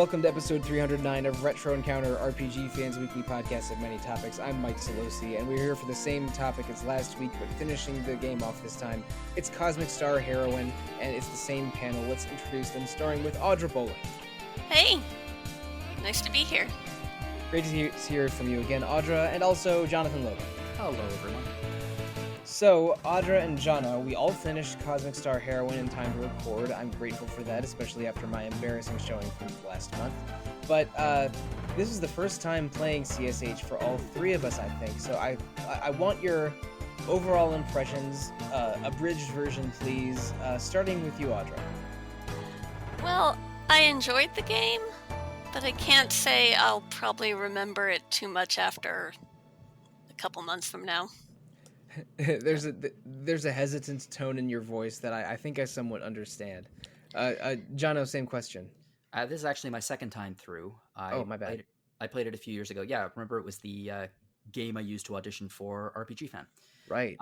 welcome to episode 309 of Retro Encounter RPG Fans Weekly Podcast of Many Topics. I'm Mike Sollosi, and we're here for the same topic as last week, but finishing the game off this time. It's Cosmic Star Heroine, and it's the same panel. Let's introduce them, starting with Audra Bowling. Hey! Nice to be here. Great to hear from you again, Audra, and also Jonathan Logan. Hello, everyone. So, Audra and Jana, we all finished Cosmic Star Heroine in time to record. I'm grateful for that, especially after my embarrassing showing from last month. But this is the first time playing CSH for all three of us, I think. So I want your overall impressions, abridged version, please, starting with you, Audra. Well, I enjoyed the game, but I can't say I'll probably remember it too much after a couple months from now. There's a hesitant tone in your voice that I think I somewhat understand. Jono, same question. This is actually my second time through. My bad. I played it a few years ago. Yeah, remember it was the game I used to audition for RPG Fan. Right.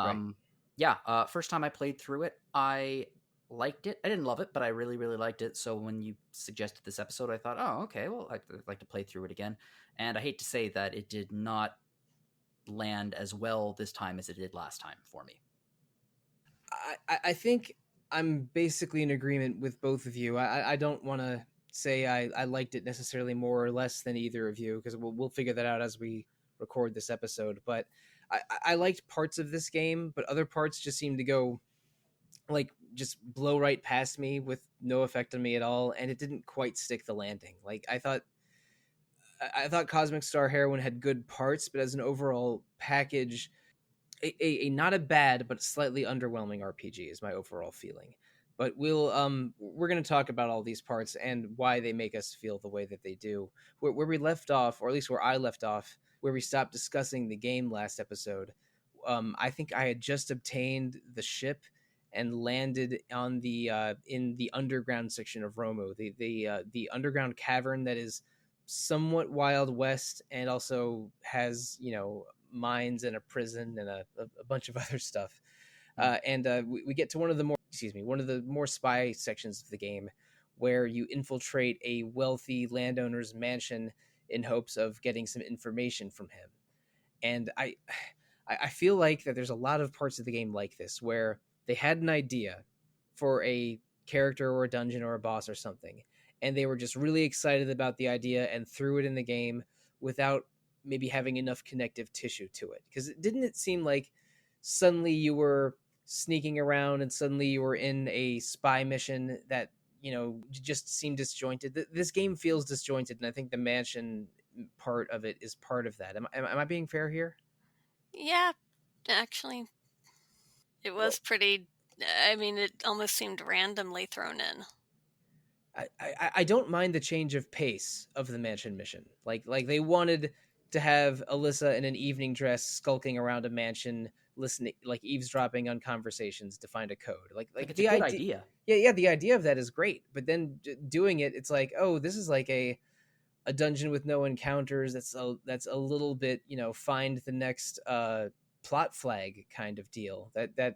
Yeah, first time I played through it, I liked it. I didn't love it, but I really, really liked it. So when you suggested this episode, I thought, oh, okay, well, I'd like to play through it again. And I hate to say that it did not land as well this time as it did last time for me. I think I'm basically in agreement with both of you. I don't want to say I liked it necessarily more or less than either of you, because we'll figure that out as we record this episode. But I liked parts of this game, but other parts just seemed to go, like, just blow right past me with no effect on me at all, and it didn't quite stick the landing. Like, I thought Cosmic Star Heroine had good parts, but as an overall package, a not a bad but slightly underwhelming RPG is my overall feeling. But we're going to talk about all these parts and why they make us feel the way that they do. Where we left off, or at least where I left off, where we stopped discussing the game last episode, I think I had just obtained the ship and landed on the in the underground section of Romu, the underground cavern that is somewhat Wild West and also has, mines and a prison and a bunch of other stuff. We get to one of the more spy sections of the game, where you infiltrate a wealthy landowner's mansion in hopes of getting some information from him. And I feel like that there's a lot of parts of the game like this, where they had an idea for a character or a dungeon or a boss or something, and they were just really excited about the idea and threw it in the game without maybe having enough connective tissue to it. Because didn't it seem like suddenly you were sneaking around and suddenly you were in a spy mission that, just seemed disjointed? This game feels disjointed, and I think the mansion part of it is part of that. Am I being fair here? Yeah, actually, it was pretty... I mean, it almost seemed randomly thrown in. I don't mind the change of pace of the mansion mission. Like they wanted to have Alyssa in an evening dress skulking around a mansion, listening, like eavesdropping on conversations to find a code. Like it's the a good idea. Yeah, the idea of that is great. But then doing it, it's like, oh, this is like a dungeon with no encounters. That's a little bit, find the next plot flag kind of deal. That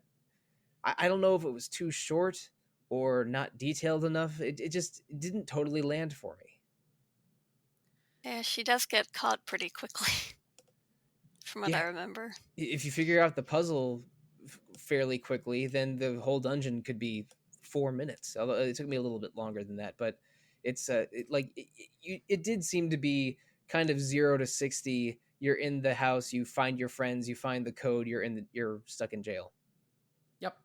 I don't know if it was too short or not detailed enough. It just didn't totally land for me. Yeah, she does get caught pretty quickly, from what I remember. If you figure out the puzzle fairly quickly, then the whole dungeon could be 4 minutes. Although it took me a little bit longer than that, but it's it did seem to be kind of 0 to 60. You're in the house, you find your friends, you find the code, you're stuck in jail. Yep.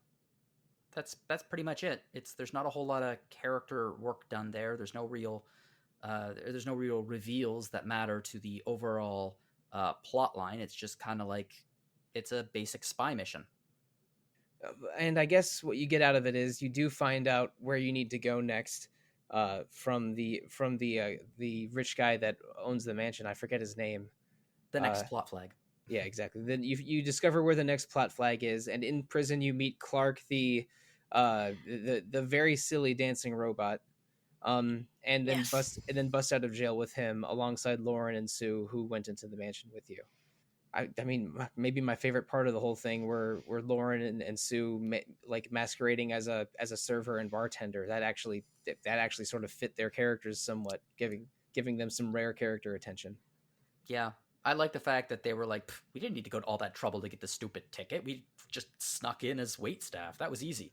That's pretty much it. There's not a whole lot of character work done there. There's no real reveals that matter to the overall plot line. It's just kind of like it's a basic spy mission. And I guess what you get out of it is you do find out where you need to go next from the rich guy that owns the mansion. I forget his name. The next plot flag. Yeah, exactly. Then you discover where the next plot flag is, and in prison you meet Clark, the very silly dancing robot, and then bust out of jail with him alongside Lauren and Sue, who went into the mansion with you. I mean, maybe my favorite part of the whole thing were Lauren and Sue like masquerading as a server and bartender. That actually sort of fit their characters somewhat, giving them some rare character attention. Yeah. I like the fact that they were like, we didn't need to go to all that trouble to get the stupid ticket. We just snuck in as wait staff. That was easy.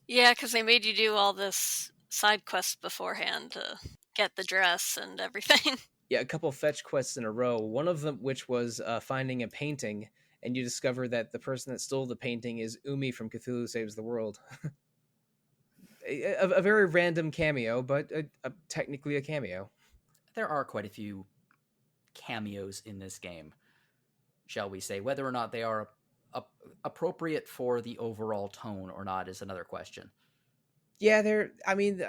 Yeah, because they made you do all this side quests beforehand to get the dress and everything. Yeah, a couple fetch quests in a row. One of them, which was finding a painting, and you discover that the person that stole the painting is Umi from Cthulhu Saves the World. A very random cameo, but technically a cameo. There are quite a few cameos in this game, shall we say. Whether or not they are appropriate for the overall tone or not is another question. Yeah, I mean,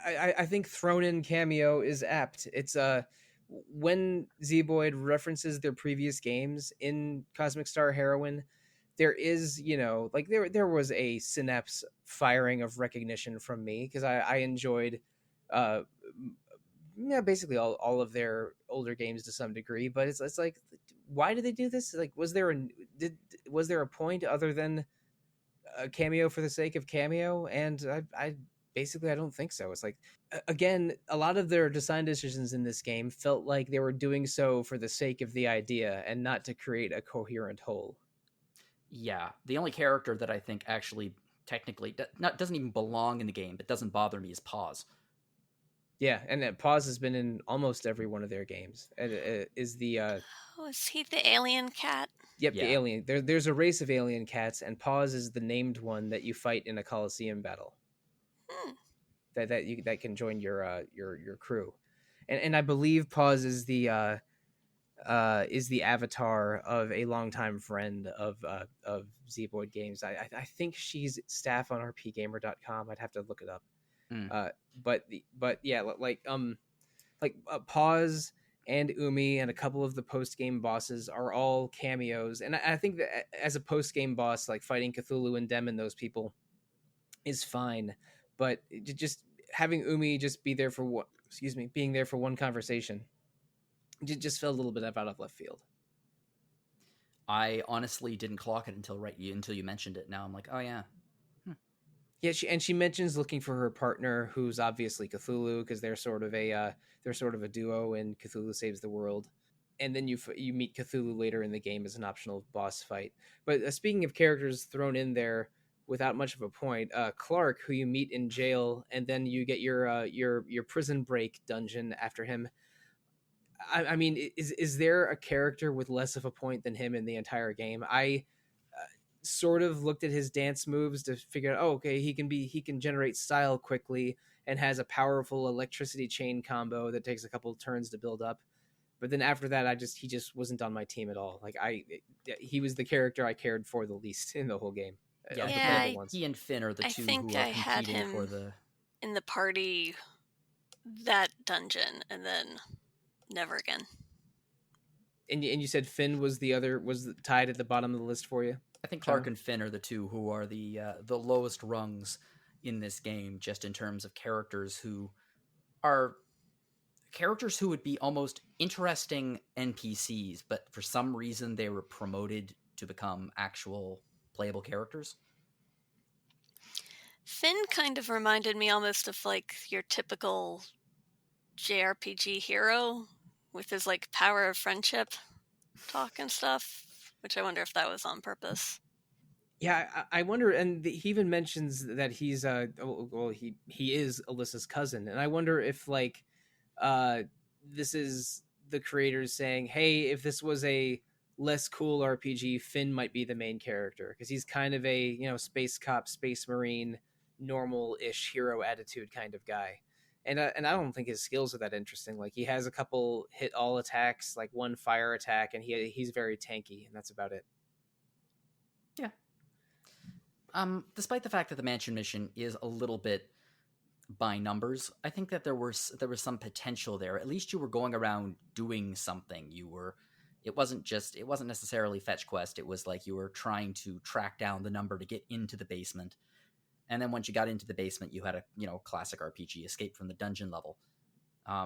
I think thrown in cameo is apt. It's when Zeboyd references their previous games in Cosmic Star Heroine, there is, like there was a synapse firing of recognition from me because I enjoyed uh yeah, basically all of their older games to some degree, but it's like, why did they do this? Like, was there a point other than a cameo for the sake of cameo? And I basically, I don't think so. It's like, again, a lot of their design decisions in this game felt like they were doing so for the sake of the idea and not to create a coherent whole. Yeah, the only character that I think actually technically doesn't even belong in the game, but doesn't bother me is Pause. Yeah, and Pause has been in almost every one of their games. Is the Oh, is he the alien cat? Yep, Yeah. the alien. There's a race of alien cats, and Pause is the named one that you fight in a Coliseum battle. Hmm. That can join your crew, and I believe Pause is the avatar of a longtime friend of Zeboyd Games. I think she's staff on rpgamer.com. I'd have to look it up. Mm. But yeah, Pause and Umi and a couple of the post game bosses are all cameos, and I think that as a post game boss, like fighting Cthulhu and Dem and those people is fine, but just having Umi just be there for what? Excuse me, being there for one conversation, just felt a little bit out of left field. I honestly didn't clock it until you mentioned it. Now I'm like, oh yeah. Yeah, she mentions looking for her partner, who's obviously Cthulhu, because they're sort of a duo in Cthulhu Saves the World, and then you meet Cthulhu later in the game as an optional boss fight. But speaking of characters thrown in there without much of a point, Clark, who you meet in jail, and then you get your prison break dungeon after him. I mean, is there a character with less of a point than him in the entire game? I sort of looked at his dance moves to figure out, okay, he can generate style quickly and has a powerful electricity chain combo that takes a couple of turns to build up. But then after that, he just wasn't on my team at all. Like he was the character I cared for the least in the whole game. Yeah, he and Finn are the two who are competing for the in the party that dungeon, and then never again. And you said Finn was tied at the bottom of the list for you? I think Clark and Finn are the two who are the lowest rungs in this game, just in terms of characters who would be almost interesting NPCs, but for some reason they were promoted to become actual playable characters. Finn kind of reminded me almost of like your typical JRPG hero with his like power of friendship talk and stuff, which I wonder if that was on purpose. Yeah, I wonder, and he even mentions that he's he is Alyssa's cousin, and I wonder if like this is the creators saying, hey, if this was a less cool RPG, Finn might be the main character, because he's kind of a space cop, space marine, normal-ish hero attitude kind of guy. And I don't think his skills are that interesting. Like, he has a couple hit all attacks, like one fire attack, and he's very tanky, and that's about it. Yeah. Despite the fact that the mansion mission is a little bit by numbers, I think that there was some potential there. At least you were going around doing something. It wasn't necessarily fetch quest. It was like you were trying to track down the number to get into the basement. And then once you got into the basement, you had a classic RPG escape from the dungeon level. I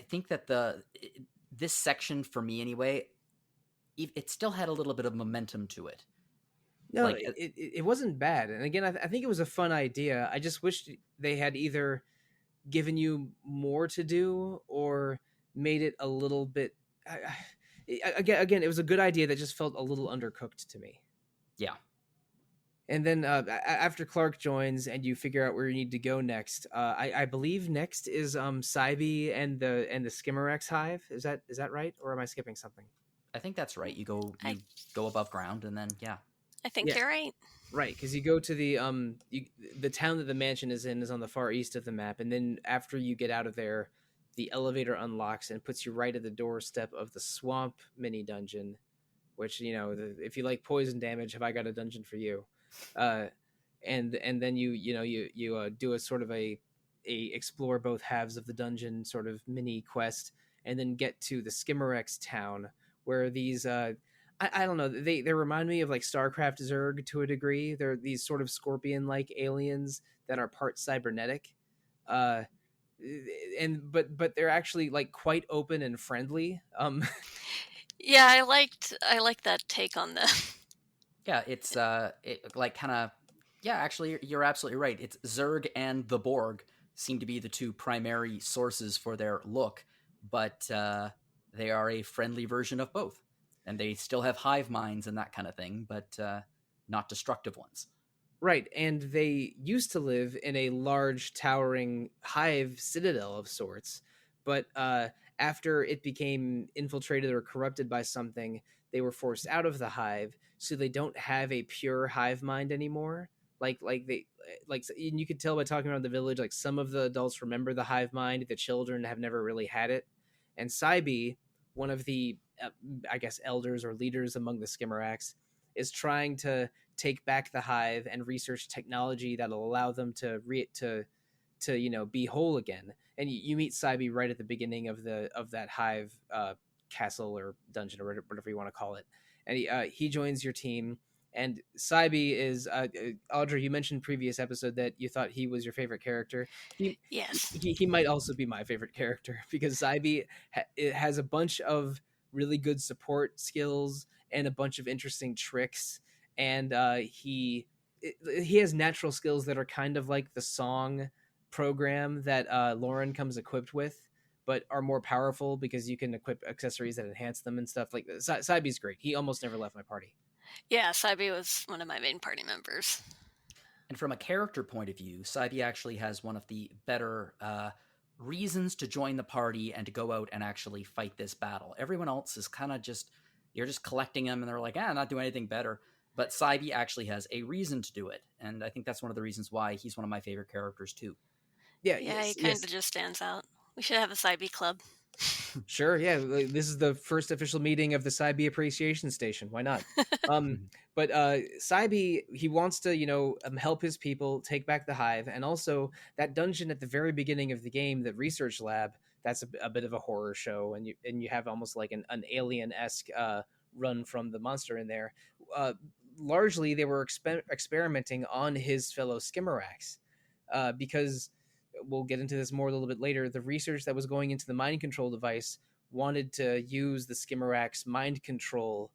think that this section for me anyway, it still had a little bit of momentum to it. No, Like, it wasn't bad. And again, I think it was a fun idea. I just wished they had either given you more to do or made it a little bit. Again, it was a good idea that just felt a little undercooked to me. yeah. And then after Clark joins and you figure out where you need to go next, I believe next is Psybe and the Skimmerex hive. Is that right, or am I skipping something? I think that's right. You go above ground, and then I think you're right. Right, because you go to the the town that the mansion is in is on the far east of the map, and then after you get out of there, the elevator unlocks and puts you right at the doorstep of the swamp mini dungeon, which if you like poison damage, have I got a dungeon for you? And then you do a sort of a explore both halves of the dungeon sort of mini quest, and then get to the Skimmerex town where these I don't know, they remind me of like StarCraft Zerg to a degree. They're these sort of scorpion like aliens that are part cybernetic, but they're actually like quite open and friendly. Yeah, I like that take on them. Yeah, it's like kind of actually you're absolutely right. It's Zerg and the Borg seem to be the two primary sources for their look, but they are a friendly version of both, and they still have hive minds and that kind of thing, but not destructive ones. Right, and they used to live in a large towering hive citadel of sorts, but after it became infiltrated or corrupted by something, they were forced out of the hive, so they don't have a pure hive mind anymore. And you could tell by talking around the village, like some of the adults remember the hive mind, the children have never really had it. And Psybe, one of the I guess elders or leaders among the Skimmerax, is trying to take back the hive and research technology that'll allow them to be whole again. And you meet Psybe right at the beginning of that hive castle or dungeon or whatever you want to call it, and he joins your team. And Psybe is Audra. You mentioned previous episode that you thought he was your favorite character. Yes. He might also be my favorite character because Psybe has a bunch of really good support skills and a bunch of interesting tricks, and he has natural skills that are kind of like the song program that Lauren comes equipped with, but are more powerful because you can equip accessories that enhance them and stuff. Like Psybe's great. He almost never left my party. Yeah, Psybe was one of my main party members. And from a character point of view, Psybe actually has one of the better reasons to join the party and to go out and actually fight this battle. Everyone else is kind of you're just collecting them and they're like, not doing anything better. But Psybe actually has a reason to do it. And I think that's one of the reasons why he's one of my favorite characters too. Yeah, he kind of just stands out. We should have a Psybe club. Sure, yeah. This is the first official meeting of the Psybe Appreciation Station. Why not? But Psybe, he wants to, help his people take back the hive, and also that dungeon at the very beginning of the game, the research lab. That's a bit of a horror show, and you have almost like an alien-esque run from the monster in there. Largely, they were experimenting on his fellow Skimmerax, because we'll get into this more a little bit later. The research that was going into the mind control device wanted to use the Skimmerax mind control,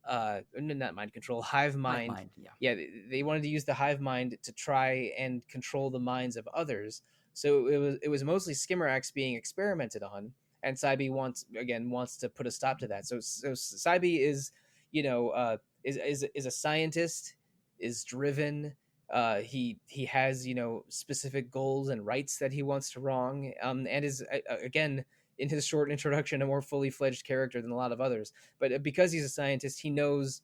not mind control, hive mind. Yeah, they wanted to use the hive mind to try and control the minds of others. So it was mostly Skimmerax being experimented on, and Psybe wants to put a stop to that. So Psybe is is a scientist, is driven. He has specific goals and rights that he wants to wrong, and is again in his short introduction a more fully fledged character than a lot of others. But because he's a scientist, he knows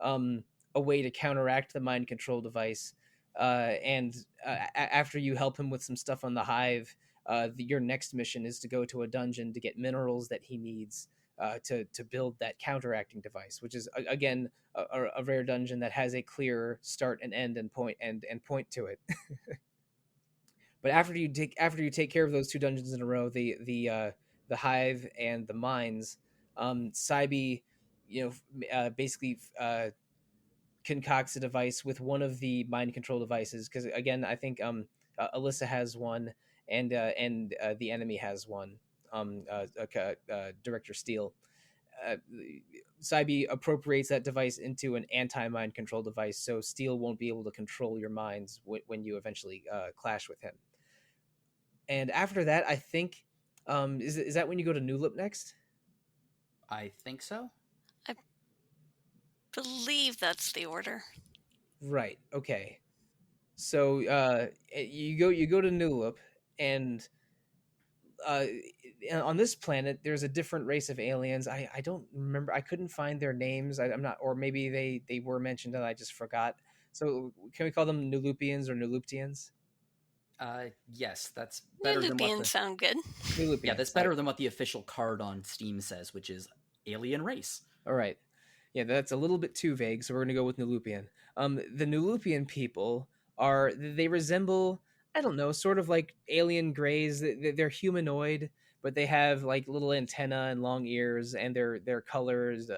a way to counteract the mind control device. And after you help him with some stuff on the hive, your next mission is to go to a dungeon to get minerals that he needs to build that counteracting device, which is again a rare dungeon that has a clear start and end and point to it. But after you take care of those two dungeons in a row, the hive and the mines, Psybe, basically concocts a device with one of the mind control devices, because again, I think Alyssa has one, and the enemy has one. Director Steele. Uh, Psybe appropriates that device into an anti-mind control device, so Steele won't be able to control your minds when you eventually clash with him. And after that, I think is that when you go to New Loop next? I think so. I believe that's the order. Right. Okay. So you go to New Loop, and uh, on this planet, there's a different race of aliens. I don't remember. I couldn't find their names. I'm not, or maybe they were mentioned and I just forgot. So can we call them Nulupians or Nuluptians? Yes, that's New better than what Lupians sound good. Nulupians. yeah, that's better than what the official card on Steam says, which is alien race. All right. Yeah, that's a little bit too vague, so we're gonna go with Nulupian. The Nulupian people they resemble, I don't know, sort of like alien greys. They're humanoid, but they have like little antenna and long ears, and their colors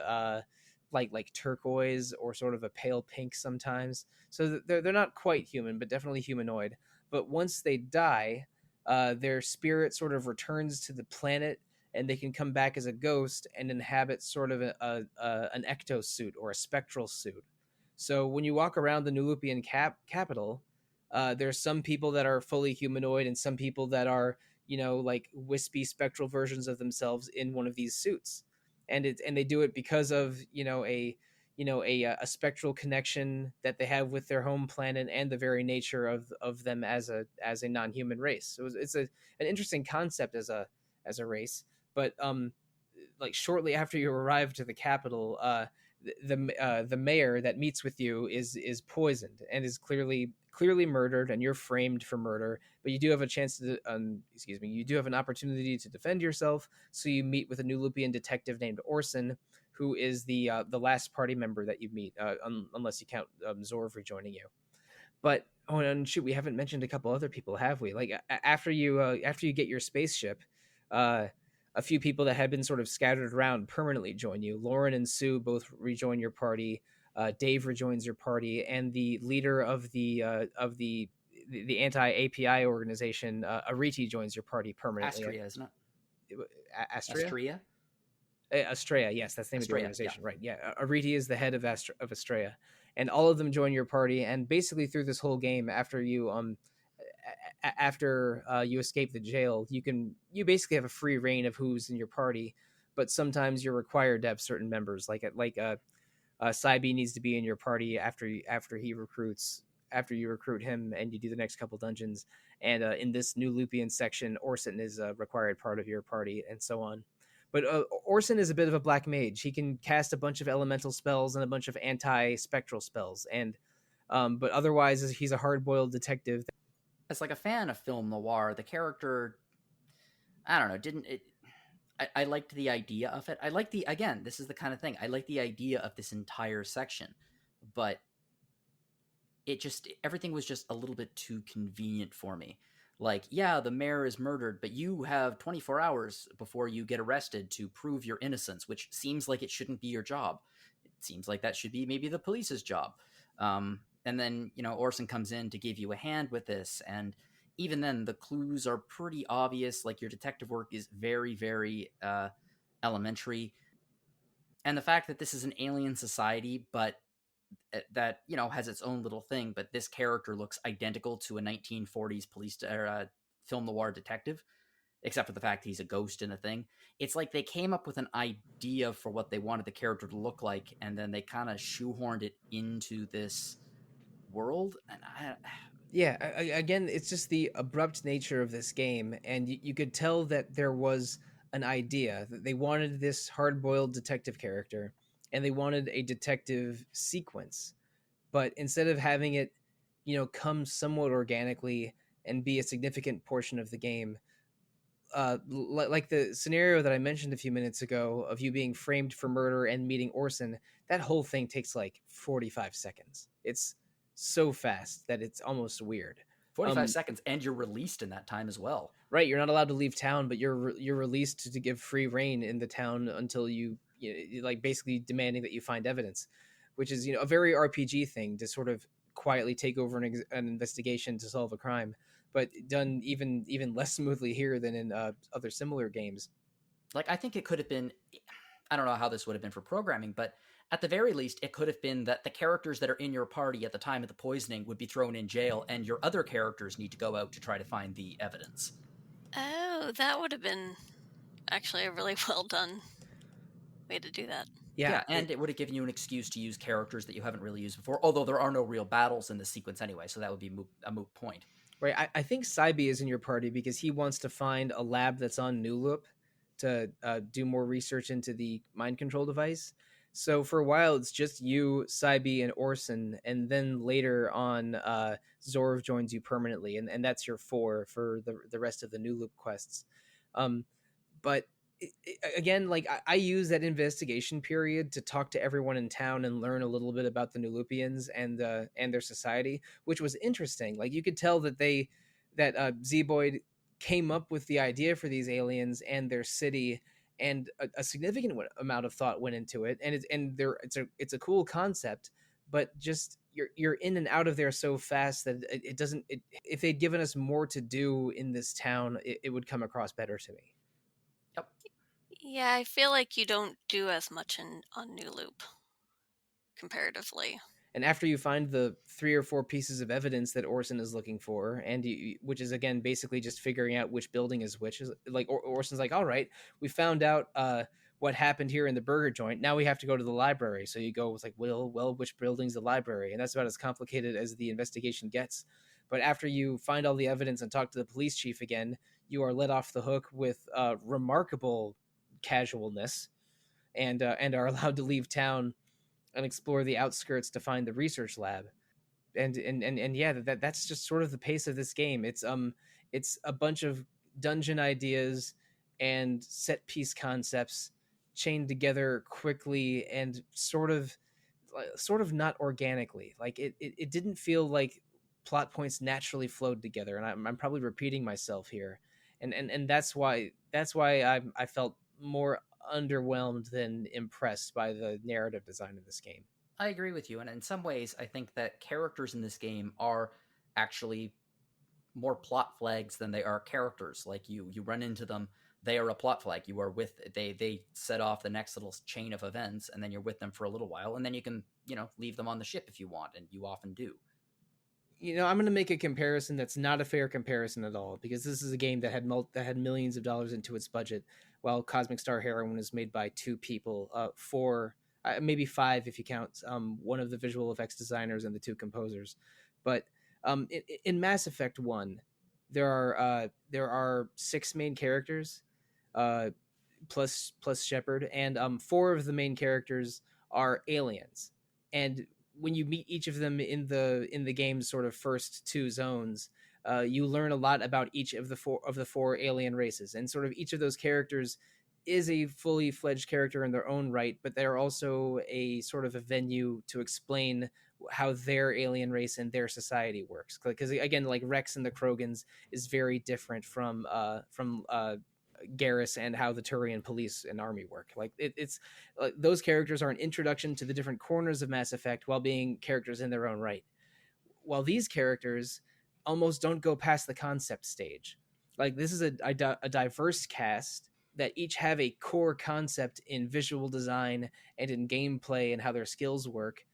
like turquoise or sort of a pale pink sometimes. So they're not quite human, but definitely humanoid. But once they die, their spirit sort of returns to the planet, and they can come back as a ghost and inhabit sort of an ecto suit or a spectral suit. So when you walk around the Nulupian capital, there's some people that are fully humanoid and some people that are, like wispy spectral versions of themselves in one of these suits, and they do it because of a spectral connection that they have with their home planet and the very nature of them as a non-human race. So it's an interesting concept as a race. But like shortly after you arrive to the capital, the mayor that meets with you is poisoned and is clearly murdered, and you're framed for murder. But you do have a chance to, you do have an opportunity to defend yourself. So you meet with a new Lupian detective named Orson, who is the last party member that you meet, unless you count Zorv rejoining you. But and shoot, we haven't mentioned a couple other people, have we? Like after you get your spaceship, a few people that had been sort of scattered around permanently join you. Lauren and Sue both rejoin your party. Dave rejoins your party, and the leader of the anti-API organization, Ariti, joins your party permanently. Astria, isn't it? Astria? Astrea, yes, that's the name of the organization, yeah. Right? Yeah, Ariti is the head of Astrea, and all of them join your party. And basically, through this whole game, after you you escape the jail, you basically have a free reign of who's in your party. But sometimes you're required to have certain members, like Psybe needs to be in your party after you recruit him, and you do the next couple dungeons. And in this new Lupian section, Orson is a required part of your party, and so on. But Orson is a bit of a black mage. He can cast a bunch of elemental spells and a bunch of anti-spectral spells, and but otherwise, he's a hard-boiled detective. As like a fan of film noir, the character, I don't know, didn't it? I liked the idea of it. I like this is the kind of thing, I like the idea of this entire section, but everything was just a little bit too convenient for me. Like, yeah, the mayor is murdered, but you have 24 hours before you get arrested to prove your innocence, which seems like it shouldn't be your job. It seems like that should be maybe the police's job. And then, Orson comes in to give you a hand with this, and even then, the clues are pretty obvious. Like, your detective work is very, very elementary. And the fact that this is an alien society, but that has its own little thing, but this character looks identical to a 1940s police film noir detective, except for the fact that he's a ghost in a thing. It's like they came up with an idea for what they wanted the character to look like, and then they kind of shoehorned it into this world. And again, it's just the abrupt nature of this game, and you could tell that there was an idea that they wanted this hard-boiled detective character, and they wanted a detective sequence. But instead of having it, come somewhat organically and be a significant portion of the game, like the scenario that I mentioned a few minutes ago of you being framed for murder and meeting Orson, that whole thing takes like 45 seconds. It's so fast that it's almost weird. 45 seconds, and you're released in that time as well. Right, you're not allowed to leave town, but you're released to give free reign in the town until you like basically demanding that you find evidence, which is a very RPG thing to sort of quietly take over an investigation to solve a crime. but done even less smoothly here than in other similar games. Like, I think it could have been, I don't know how this would have been for programming, but at the very least, it could have been that the characters that are in your party at the time of the poisoning would be thrown in jail, and your other characters need to go out to try to find the evidence. Oh, that would have been actually a really well done way to do that. Yeah, and it would have given you an excuse to use characters that you haven't really used before, although there are no real battles in this sequence anyway, so that would be a moot point. Right, I think Psybe is in your party because he wants to find a lab that's on New Loop to do more research into the mind control device. So for a while, it's just you, Psybe, and Orson, and then later on, Zorv joins you permanently, and that's your four for the rest of the New Loop quests. But again, like I use that investigation period to talk to everyone in town and learn a little bit about the Nulupians and their society, which was interesting. Like you could tell that Zeboyd came up with the idea for these aliens and their city, and a significant amount of thought went into it. And it's a cool concept, but just you're in and out of there so fast that it doesn't. If they'd given us more to do in this town, it would come across better to me. Yep. Yeah, I feel like you don't do as much on New Loop comparatively. And after you find the 3 or 4 pieces of evidence that Orson is looking for, and which is again basically just figuring out which building is which, is like Orson's like, all right, we found out what happened here in the burger joint. Now we have to go to the library. So you go with like, well, which building's the library? And that's about as complicated as the investigation gets. But after you find all the evidence and talk to the police chief again, you are let off the hook with remarkable casualness, and are allowed to leave town and explore the outskirts to find the research lab. And yeah, that's just sort of the pace of this game. It's a bunch of dungeon ideas and set piece concepts chained together quickly and sort of not organically. Like it didn't feel like plot points naturally flowed together, and I'm probably repeating myself here, and that's why I felt more underwhelmed than impressed by the narrative design of this game. I agree with you, and in some ways, I think that characters in this game are actually more plot flags than they are characters. Like you run into them, they are a plot flag. You are with they set off the next little chain of events, and then you're with them for a little while, and then you can leave them on the ship if you want, and you often do. I'm going to make a comparison that's not a fair comparison at all, because this is a game that had millions of dollars into its budget, while Cosmic Star Heroine was made by 2 people, 4, maybe 5 if you count one of the visual effects designers and the 2 composers. But in Mass Effect 1, there are 6 main characters, plus Shepard, and 4 of the main characters are aliens. And when you meet each of them in the game's sort of first 2 zones, you learn a lot about each of the four alien races, and sort of each of those characters is a fully fledged character in their own right, but they're also a sort of a venue to explain how their alien race and their society works. Because again, like Rex and the Krogans is very different from Garrus and how the Turian police and army work. Like it's those characters are an introduction to the different corners of Mass Effect while being characters in their own right. While these characters almost don't go past the concept stage. Like this is a diverse cast that each have a core concept in visual design and in gameplay and how their skills work.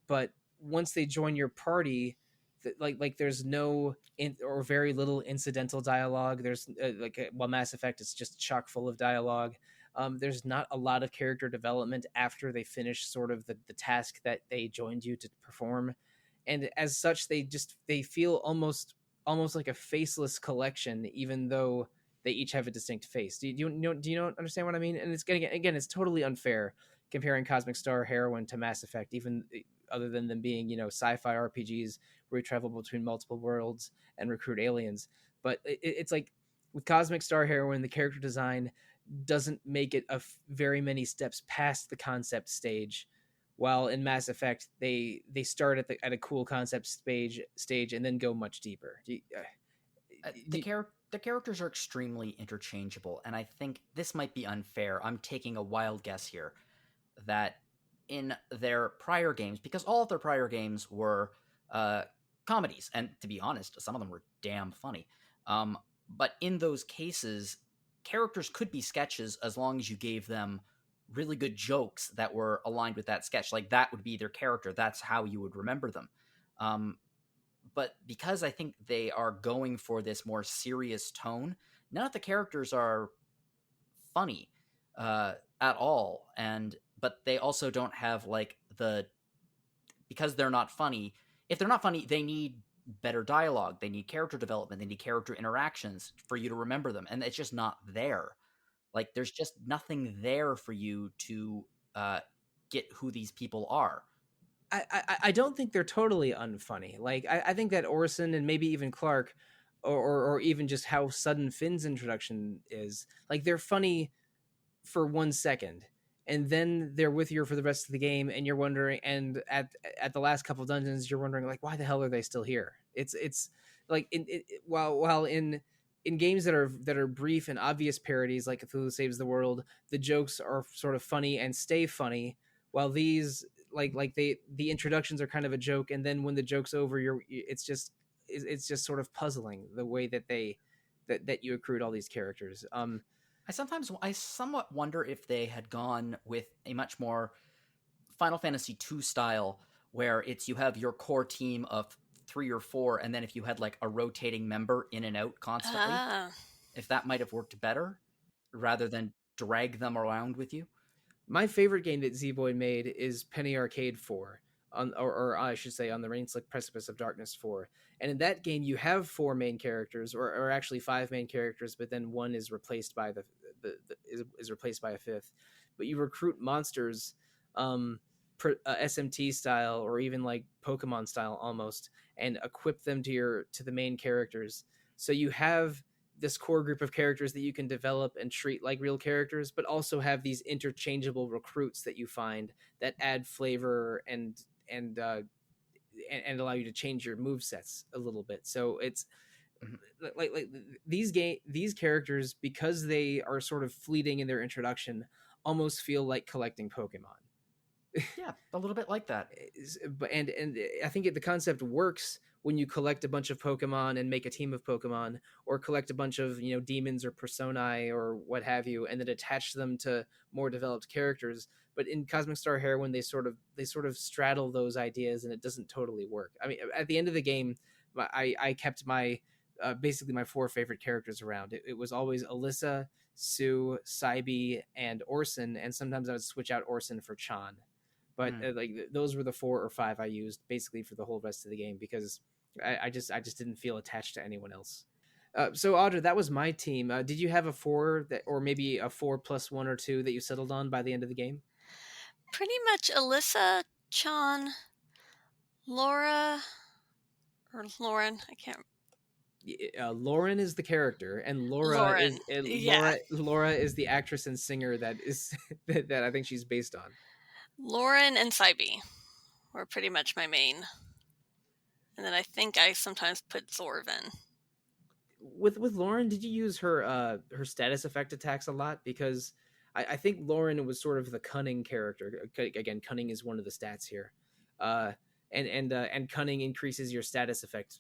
But once they join your party, like there's no or very little incidental dialogue. There's while Mass Effect is just chock full of dialogue. There's not a lot of character development after they finish sort of the task that they joined you to perform, and as such, they feel almost like a faceless collection, even though they each have a distinct face. Do you understand what I mean? And it's again, it's totally unfair comparing Cosmic Star Heroine to Mass Effect, even other than them being sci-fi RPGs where you travel between multiple worlds and recruit aliens. But it's like with Cosmic Star Heroine, the character design doesn't make it very many steps past the concept stage, while in Mass Effect they start at a cool concept stage and then go much deeper. The characters are extremely interchangeable, and I think this might be unfair. I'm taking a wild guess here that in their prior games, because all of their prior games were comedies, and to be honest, some of them were damn funny. But in those cases, characters could be sketches as long as you gave them really good jokes that were aligned with that sketch. Like that would be their character. That's how you would remember them. But because I think they are going for this more serious tone, none of the characters are funny at all. But they also don't have like because they're not funny. If they're not funny, they need better dialogue. They need character development. They need character interactions for you to remember them. And it's just not there. Like there's just nothing there for you to get who these people are. I don't think they're totally unfunny. Like I think that Orson and maybe even Clark, or even just how sudden Finn's introduction is, like they're funny for 1 second, and then they're with you for the rest of the game, and you're wondering. And at the last couple of dungeons, you're wondering like, why the hell are they still here? It's like while in games that are brief and obvious parodies like Cthulhu Saves the World, the jokes are sort of funny and stay funny, while these the introductions are kind of a joke, and then when the joke's over, it's just sort of puzzling the way that that you accrued all these characters. I somewhat wonder if they had gone with a much more Final Fantasy II style, where you have your core team of 3 or 4, and then if you had like a rotating member in and out constantly, if that might have worked better rather than drag them around with you. My favorite game that Zeboyd made is Penny Arcade 4, or I should say on the Rain-Slick Precipice of Darkness 4. And in that game, you have 4 main characters, or actually 5 main characters, but then one is replaced by is replaced by a 5th. But you recruit monsters, SMT style, or even like Pokemon style almost, and equip them to the main characters. So you have this core group of characters that you can develop and treat like real characters, but also have these interchangeable recruits that you find that add flavor and allow you to change your move sets a little bit. So it's like these characters, because they are sort of fleeting in their introduction, almost feel like collecting Pokemon. Yeah, a little bit like that. But and I think the concept works when you collect a bunch of Pokemon and make a team of Pokemon, or collect a bunch of demons or personae or what have you, and then attach them to more developed characters. But in Cosmic Star Heroine, they sort of straddle those ideas, and it doesn't totally work. I mean, at the end of the game, I kept my basically my 4 favorite characters around. It was always Alyssa, Sue, Psybe, and Orson, and sometimes I would switch out Orson for Chan. But those were the 4 or 5 I used basically for the whole rest of the game, because I just didn't feel attached to anyone else. So Audra, that was my team. Did you have a 4 or maybe a 4 plus 1 or 2 that you settled on by the end of the game? Pretty much Alyssa, Chan, Laura, or Lauren. I can't. Lauren is the character, and Laura is the actress and singer that is that I think she's based on. Lauren and Psybe were pretty much my main. And then I think I sometimes put Zorv in. With Lauren, did you use her status effect attacks a lot? Because I think Lauren was sort of the cunning character. Again, cunning is one of the stats here. And cunning increases your status effect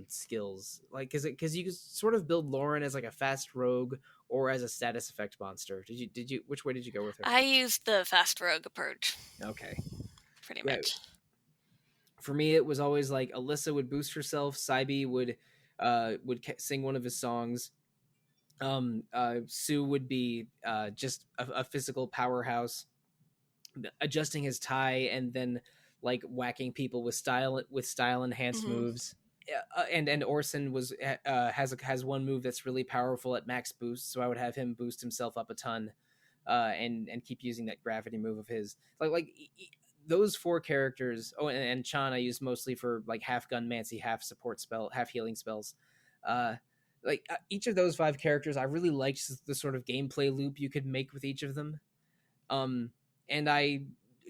skills. Like, because you could sort of build Lauren as like a fast rogue or as a status effect monster. Did you which way did you go with her? I used the fast rogue approach. Okay. Pretty much. For me, it was always like Alyssa would boost herself, Psybe would sing one of his songs. Sue would be just a physical powerhouse, adjusting his tie and then like whacking people with style enhanced moves. And Orson has one move that's really powerful at max boost, so I would have him boost himself up a ton, and keep using that gravity move of his. Those 4 characters. Oh, and Chan I use mostly for like half gun Mancy, half support spell, half healing spells. Each of those 5 characters, I really liked the sort of gameplay loop you could make with each of them. And I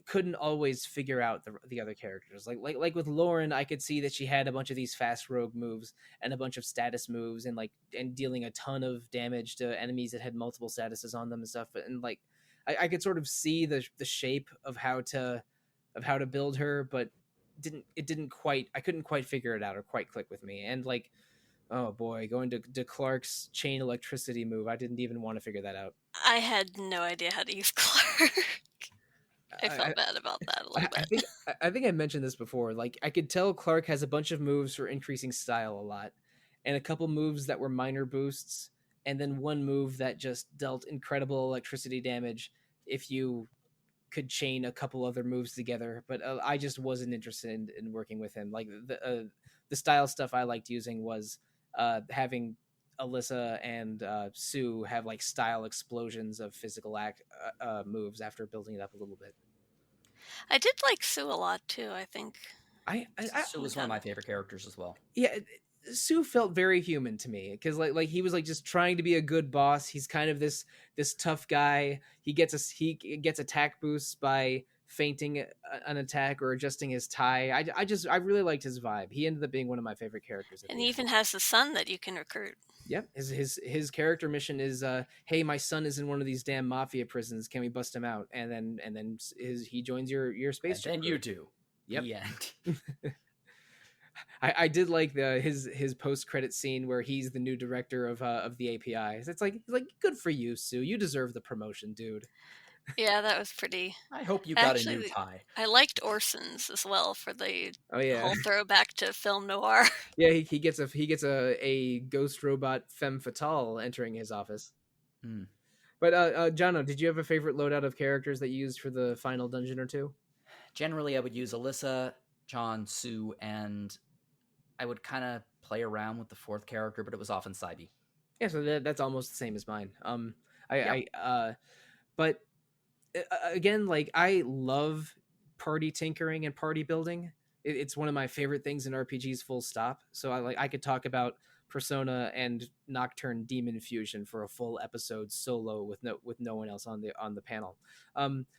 couldn't always figure out the other characters. Like with Lauren, I could see that she had a bunch of these fast rogue moves and a bunch of status moves, and dealing a ton of damage to enemies that had multiple statuses on them and stuff. And like I could sort of see the shape of how to build her, but didn't quite, I couldn't quite figure it out or quite click with me. And like, oh boy, going to Clark's chain electricity move, I didn't even want to figure that out. I had no idea how to use Clark. I I, felt bad about that a little I bit. think I think I mentioned this before. Like I could tell Clark has a bunch of moves for increasing style a lot, and a couple moves that were minor boosts, and then one move that just dealt incredible electricity damage if you could chain a couple other moves together. But I just wasn't interested in working with him. Like the style stuff I liked using was having Alyssa and Sue have like style explosions of physical moves after building it up a little bit. I did like Sue a lot too, I think. Sue was one of my favorite characters as well. Yeah, Sue felt very human to me because like he was like just trying to be a good boss. He's kind of this tough guy. He gets attack boosts by feinting an attack or adjusting his tie. I really liked his vibe. He ended up being one of my favorite characters. And he even has a son that you can recruit. Yep, his character mission is hey, my son is in one of these damn mafia prisons. Can we bust him out? And then he joins your space. And then you do. Yep. The end. I did like his post credit scene where he's the new director of the APIs. It's like good for you, Sue. You deserve the promotion, dude. Yeah, that was pretty. I hope you got a new tie. I liked Orson's as well for the whole throwback to film noir. Yeah, he gets a ghost robot femme fatale entering his office. But Jono, did you have a favorite loadout of characters that you used for the final dungeon or two? Generally, I would use Alyssa, John, Sue, and I would kind of play around with the fourth character, but it was often Psybe. Yeah, so that's almost the same as mine. But again, like I love party tinkering and party building. It's one of my favorite things in RPGs, full stop. So I could talk about Persona and Nocturne Demon Fusion for a full episode solo with no one else on the panel.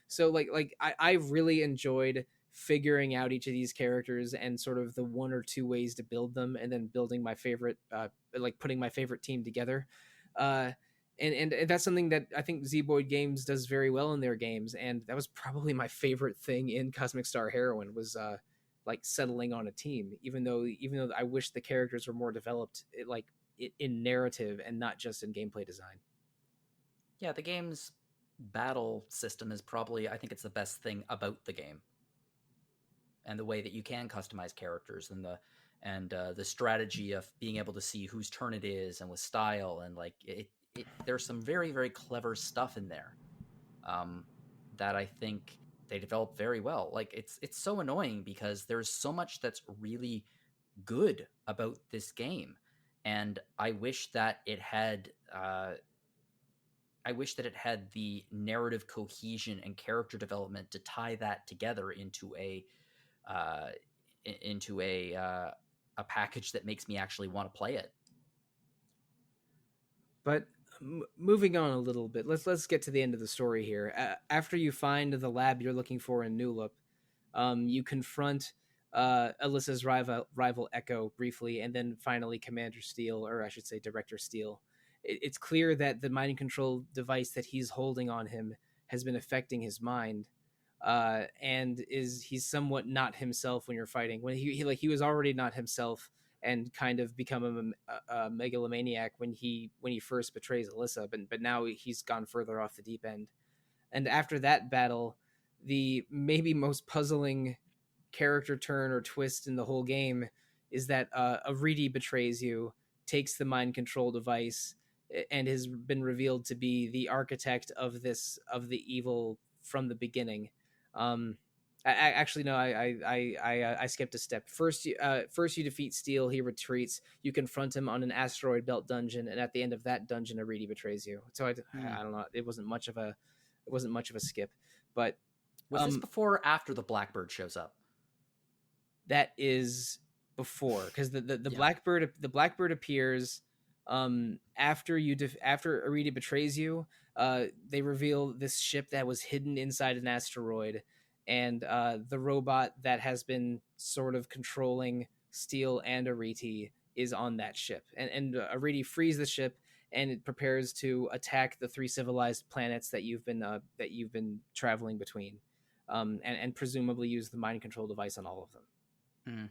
So I really enjoyed figuring out each of these characters and sort of the one or two ways to build them, and then building my favorite, putting my favorite team together. And that's something that I think Zeboyd Games does very well in their games, and that was probably my favorite thing in Cosmic Star Heroine was settling on a team, even though I wish the characters were more developed in narrative and not just in gameplay design. Yeah, the game's battle system is probably, I think it's the best thing about the game, and the way that you can customize characters and the strategy of being able to see whose turn it is and with style, and there's some very, very clever stuff in there that I think they developed very well. Like it's so annoying because there's so much that's really good about this game, and I wish that it had the narrative cohesion and character development to tie that together into a package that makes me actually want to play it. But moving on a little bit, let's get to the end of the story here. After you find the lab you're looking for in Newloop, you confront Alyssa's rival Echo briefly, and then finally Commander Steele, or I should say Director Steele. It's clear that the mind control device that he's holding on him has been affecting his mind, and he's somewhat not himself when you're fighting. When he was already not himself and kind of become a megalomaniac when he first betrays Alyssa, but now he's gone further off the deep end. And after that battle, the maybe most puzzling character turn or twist in the whole game is that Aridi betrays you, takes the mind control device, and has been revealed to be the architect of the evil from the beginning. I skipped a step. First you defeat Steele. He retreats. You confront him on an asteroid belt dungeon, and at the end of that dungeon, Aridi betrays you. So I don't know. It wasn't much of a skip. But was this before or after the Blackbird shows up? That is before, because the Blackbird appears after Aridi betrays you. They reveal this ship that was hidden inside an asteroid, and the robot that has been sort of controlling Steele and Aridi is on that ship. And Aridi frees the ship, and it prepares to attack the 3 civilized planets that you've been traveling between, and presumably use the mind control device on all of them. Mm.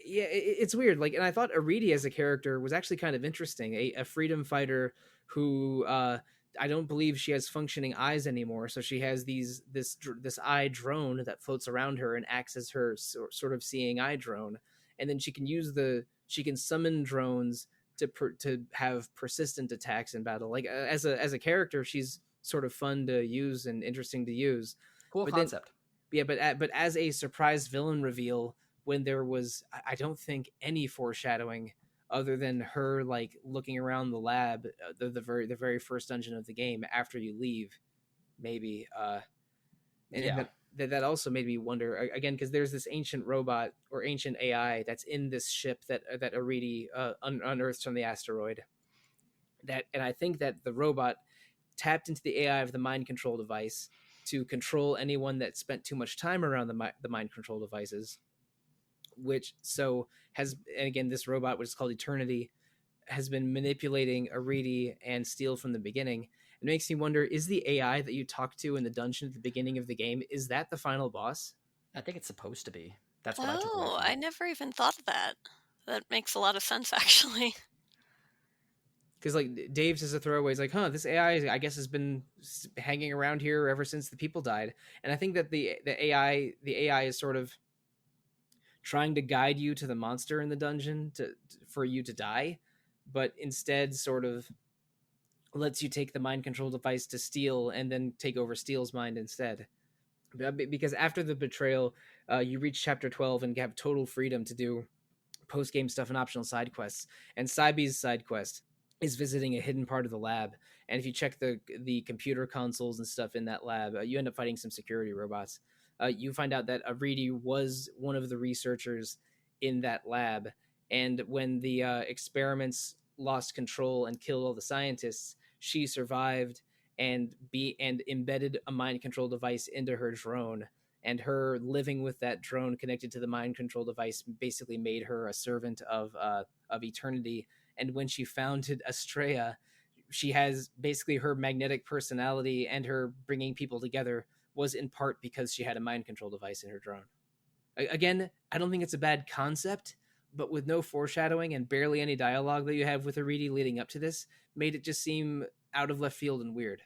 Yeah, it's weird. Like, and I thought Aridi as a character was actually kind of interesting. A freedom fighter who I don't believe she has functioning eyes anymore. So she has this eye drone that floats around her and acts as her sort of seeing eye drone. And then she can summon drones to have persistent attacks in battle. Like as a character, she's sort of fun to use and interesting to use. Cool But then concept. yeah, but as a surprise villain reveal, when there was I don't think any foreshadowing other than her like looking around the lab, the very first dungeon of the game after you leave, maybe and Yeah. that also made me wonder again, because there's this ancient robot or ancient AI that's in this ship that Aridi unearths from the asteroid. That, and I think that the robot tapped into the AI of the mind control device to control anyone that spent too much time around the mind control devices, which so has, and again, this robot, which is called Eternity, has been manipulating Aridi and Steel from the beginning. It makes me wonder, is the AI that you talk to in the dungeon at the beginning of the game, is that the final boss? I think it's supposed to be. That's what I took away Oh, from I it. never even thought of that. That makes a lot of sense, actually. Because like Dave says a throwaway, he's like, "Huh, this AI, I guess, has been hanging around here ever since the people died." And I think that the AI is sort of trying to guide you to the monster in the dungeon for you to die, but instead sort of lets you take the mind control device to Steel and then take over Steel's mind instead. Because after the betrayal, you reach chapter 12 and have total freedom to do post game stuff and optional side quests. And Psybe's side quest is visiting a hidden part of the lab. And if you check the computer consoles and stuff in that lab, you end up fighting some security robots. You find out that Aridi was one of the researchers in that lab. And when the experiments lost control and killed all the scientists, she survived and embedded a mind control device into her drone, and her living with that drone connected to the mind control device basically made her a servant of Eternity. And when she founded Astrea, she has basically her magnetic personality and her bringing people together was in part because she had a mind control device in her drone. Again, I don't think it's a bad concept, but with no foreshadowing and barely any dialogue that you have with Aridi leading up to this, made it just seem out of left field and weird.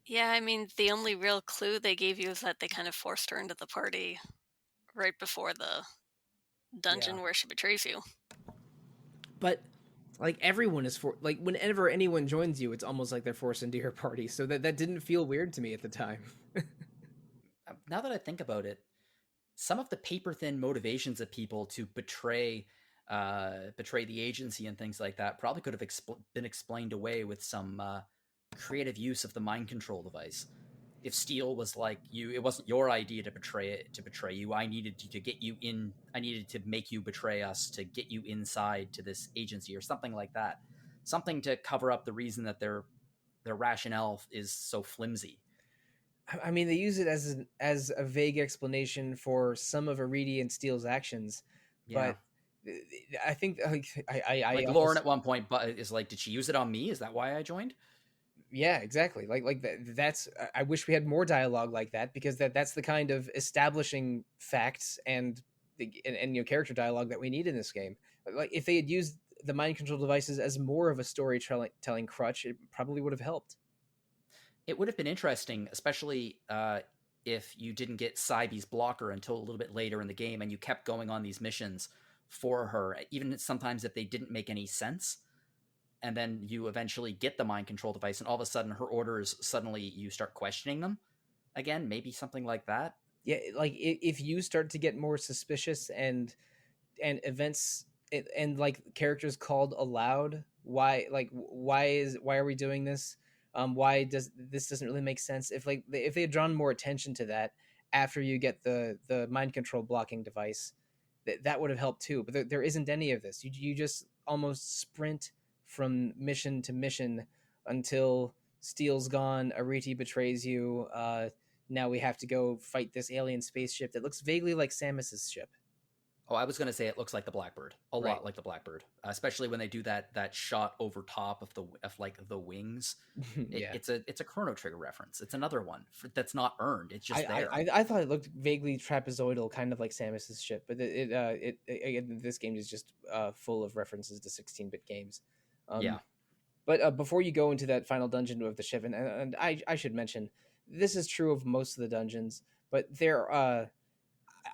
Yeah, I mean, the only real clue they gave you is that they kind of forced her into the party right before the dungeon where she betrays you. But like everyone is for like whenever anyone joins you, it's almost like they're forced into your party. So that didn't feel weird to me at the time. Now that I think about it, some of the paper thin motivations of people to betray the agency and things like that probably could have been explained away with some creative use of the mind control device. If Steel was like, you, it wasn't your idea to betray you. I needed to get you in. I needed to make you betray us to get you inside to this agency or something like that. Something to cover up the reason that their rationale is so flimsy. I mean, they use it as a vague explanation for some of Aridi and Steele's actions, Yeah. but I think like I like almost, Lauren at one point, but is like, did she use it on me? Is that why I joined? yeah, exactly. That's I wish we had more dialogue like that, because that's the kind of establishing facts and and character dialogue that we need in this game. Like if they had used the mind control devices as more of a storytelling crutch, it probably would have helped. It would have been interesting, especially if you didn't get Psybe's blocker until a little bit later in the game, and you kept going on these missions for her, even sometimes if they didn't make any sense. And then you eventually get the mind control device, and all of a sudden her orders, suddenly you start questioning them again. Maybe something like that. Yeah, like if you start to get more suspicious and events and like characters called aloud, why are we doing this, why does this doesn't really make sense, if they had drawn more attention to that after you get the mind control blocking device, that would have helped too. But there isn't any of this. You just almost sprint from mission to mission until Steel's gone, Ariti betrays you, now we have to go fight this alien spaceship that looks vaguely like Samus's ship. Oh, I was going to say it looks like the Blackbird, a Right. lot like the Blackbird, especially when they do that shot over top of the wings. Yeah. It's a Chrono Trigger reference. It's another one that's not earned. It's just there. I thought it looked vaguely trapezoidal, kind of like Samus's ship, but again, this game is just full of references to 16-bit games. Yeah. But before you go into that final dungeon of the ship, and I should mention, this is true of most of the dungeons, but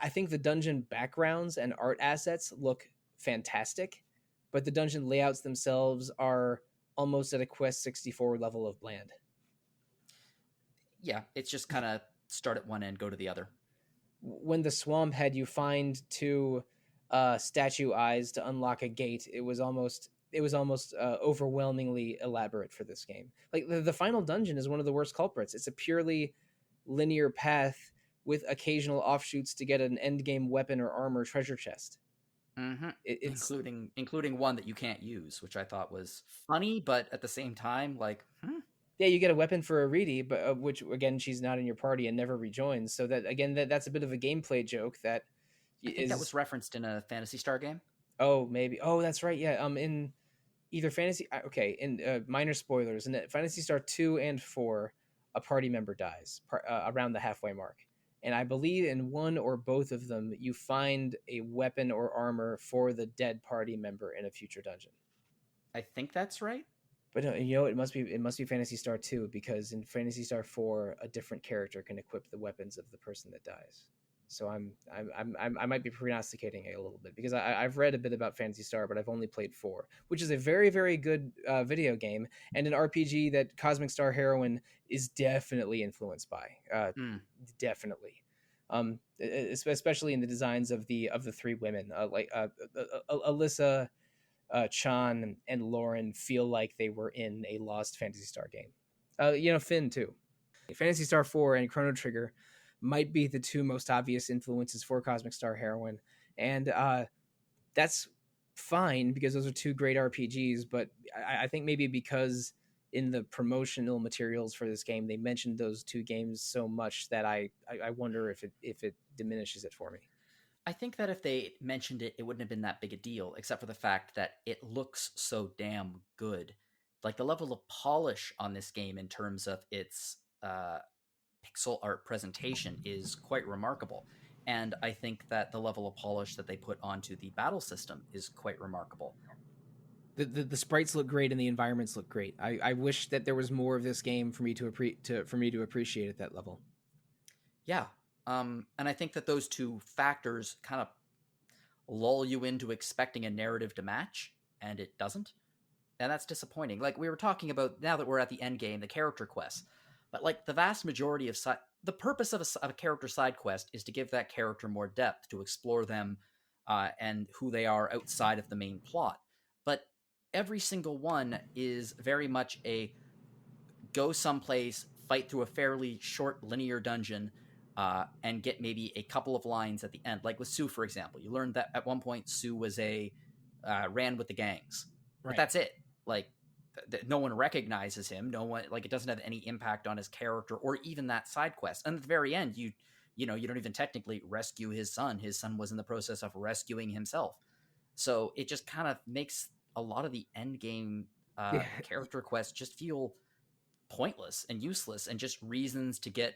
I think the dungeon backgrounds and art assets look fantastic, but the dungeon layouts themselves are almost at a Quest 64 level of bland. Yeah, it's just kind of start at one end, go to the other. When the swamp head, you find two statue eyes to unlock a gate. It was almost overwhelmingly elaborate for this game. Like the final dungeon is one of the worst culprits. It's a purely linear path with occasional offshoots to get an end game weapon or armor treasure chest. Mm-hmm. It's including one that you can't use, which I thought was funny, but at the same time, like, yeah, you get a weapon for Aridi, but which again she's not in your party and never rejoins. So that again, that's a bit of a gameplay joke that I think that was referenced in a Phantasy Star game. Oh, maybe. Oh, that's right. Yeah. In either Fantasy. Okay. In minor spoilers, in Phantasy Star 2 and 4, a party member dies around the halfway mark, and I believe in one or both of them you find a weapon or armor for the dead party member in a future dungeon. I think that's right. But it must be Phantasy Star 2, because in Phantasy Star 4 a different character can equip the weapons of the person that dies. So I might be prognosticating it a little bit, because I've read a bit about Phantasy Star, but I've only played 4, which is a very, very good video game and an RPG that Cosmic Star Heroine is definitely influenced by. Definitely. Especially in the designs of the three women, Alyssa, Chan, and Lauren feel like they were in a lost Phantasy Star game. Finn too. Phantasy Star 4 and Chrono Trigger might be the two most obvious influences for Cosmic Star Heroine, and that's fine because those are two great RPGs. But I think maybe because in the promotional materials for this game they mentioned those two games so much that I wonder if it diminishes it for me. I think that if they mentioned it, it wouldn't have been that big a deal, except for the fact that it looks so damn good. Like the level of polish on this game in terms of its pixel art presentation is quite remarkable. And I think that the level of polish that they put onto the battle system is quite remarkable. The sprites look great and the environments look great. I wish that there was more of this game for me to appreciate at that level. Yeah. And I think that those two factors kind of lull you into expecting a narrative to match, and it doesn't. And that's disappointing. Like we were talking about, now that we're at the end game, the character quests. But like the vast majority of the purpose of a character side quest is to give that character more depth, to explore them and who they are outside of the main plot. But every single one is very much a go someplace, fight through a fairly short linear dungeon, and get maybe a couple of lines at the end. Like with Sue, for example, you learned that at one point Sue was ran with the gangs, but that's it. Like no one recognizes him. No one, like, it doesn't have any impact on his character or even that side quest. And at the very end, you don't even technically rescue his son. His son was in the process of rescuing himself. So it just kind of makes a lot of the end game character quests just feel pointless and useless and just reasons to get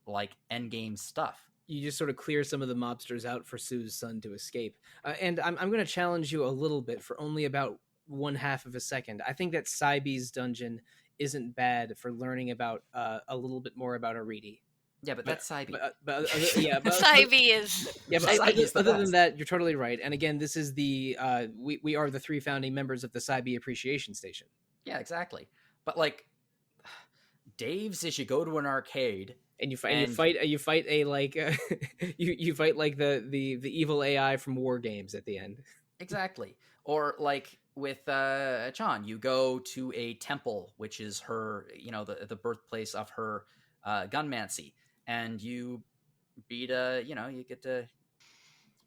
like end game stuff. You just sort of clear some of the mobsters out for Sue's son to escape. And I'm going to challenge you a little bit for only about 1/2 of a second. I think that Psybe's dungeon isn't bad for learning about a little bit more about Aridi. Yeah, but that's Psybe. Psybe is. Yeah, but other than that, you're totally right. And again, this is the we are the 3 founding members of the Psybe Appreciation Station. Yeah, exactly. But like Dave's is you go to an arcade and you fight a like you fight like the evil AI from War Games at the end. Exactly. Or like with Chan, you go to a temple, which is her, the birthplace of her gunmancy, and you beat you get to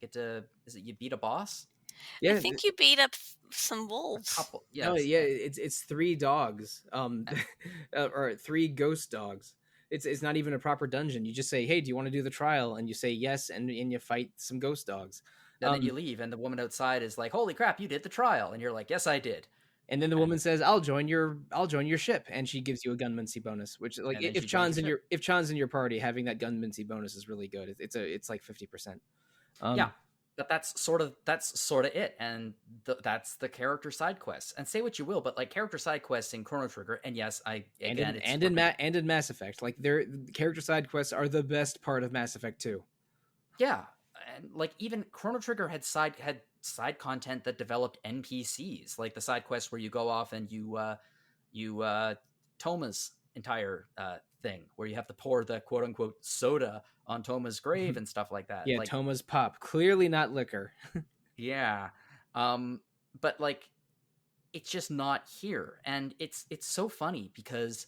is it you beat a boss? Yeah, I think you beat up some wolves. A couple, yes. No, yeah, it's 3 dogs, or 3 ghost dogs. It's not even a proper dungeon. You just say, "Hey, do you want to do the trial?" And you say yes, and you fight some ghost dogs. And then you leave, and the woman outside is like, "Holy crap, you did the trial!" And you're like, "Yes, I did." And then the woman says, "I'll join your ship," and she gives you a gunmancy bonus. Which, like, And then she joins your ship. if Chan's in your party, having that gunmancy bonus is really good. It's like 50%. Yeah, but that's sort of it, and that's the character side quests. And say what you will, but like character side quests in Chrono Trigger, and yes, in Mass Effect, like their character side quests are the best part of Mass Effect 2. Yeah, and like even Chrono Trigger had side content that developed NPCs, like the side quests where you go off and you Toma's entire thing, where you have to pour the quote unquote soda on Toma's grave and stuff like that. Yeah, like, Toma's pop, clearly not liquor. Yeah, but like it's just not here, and it's so funny because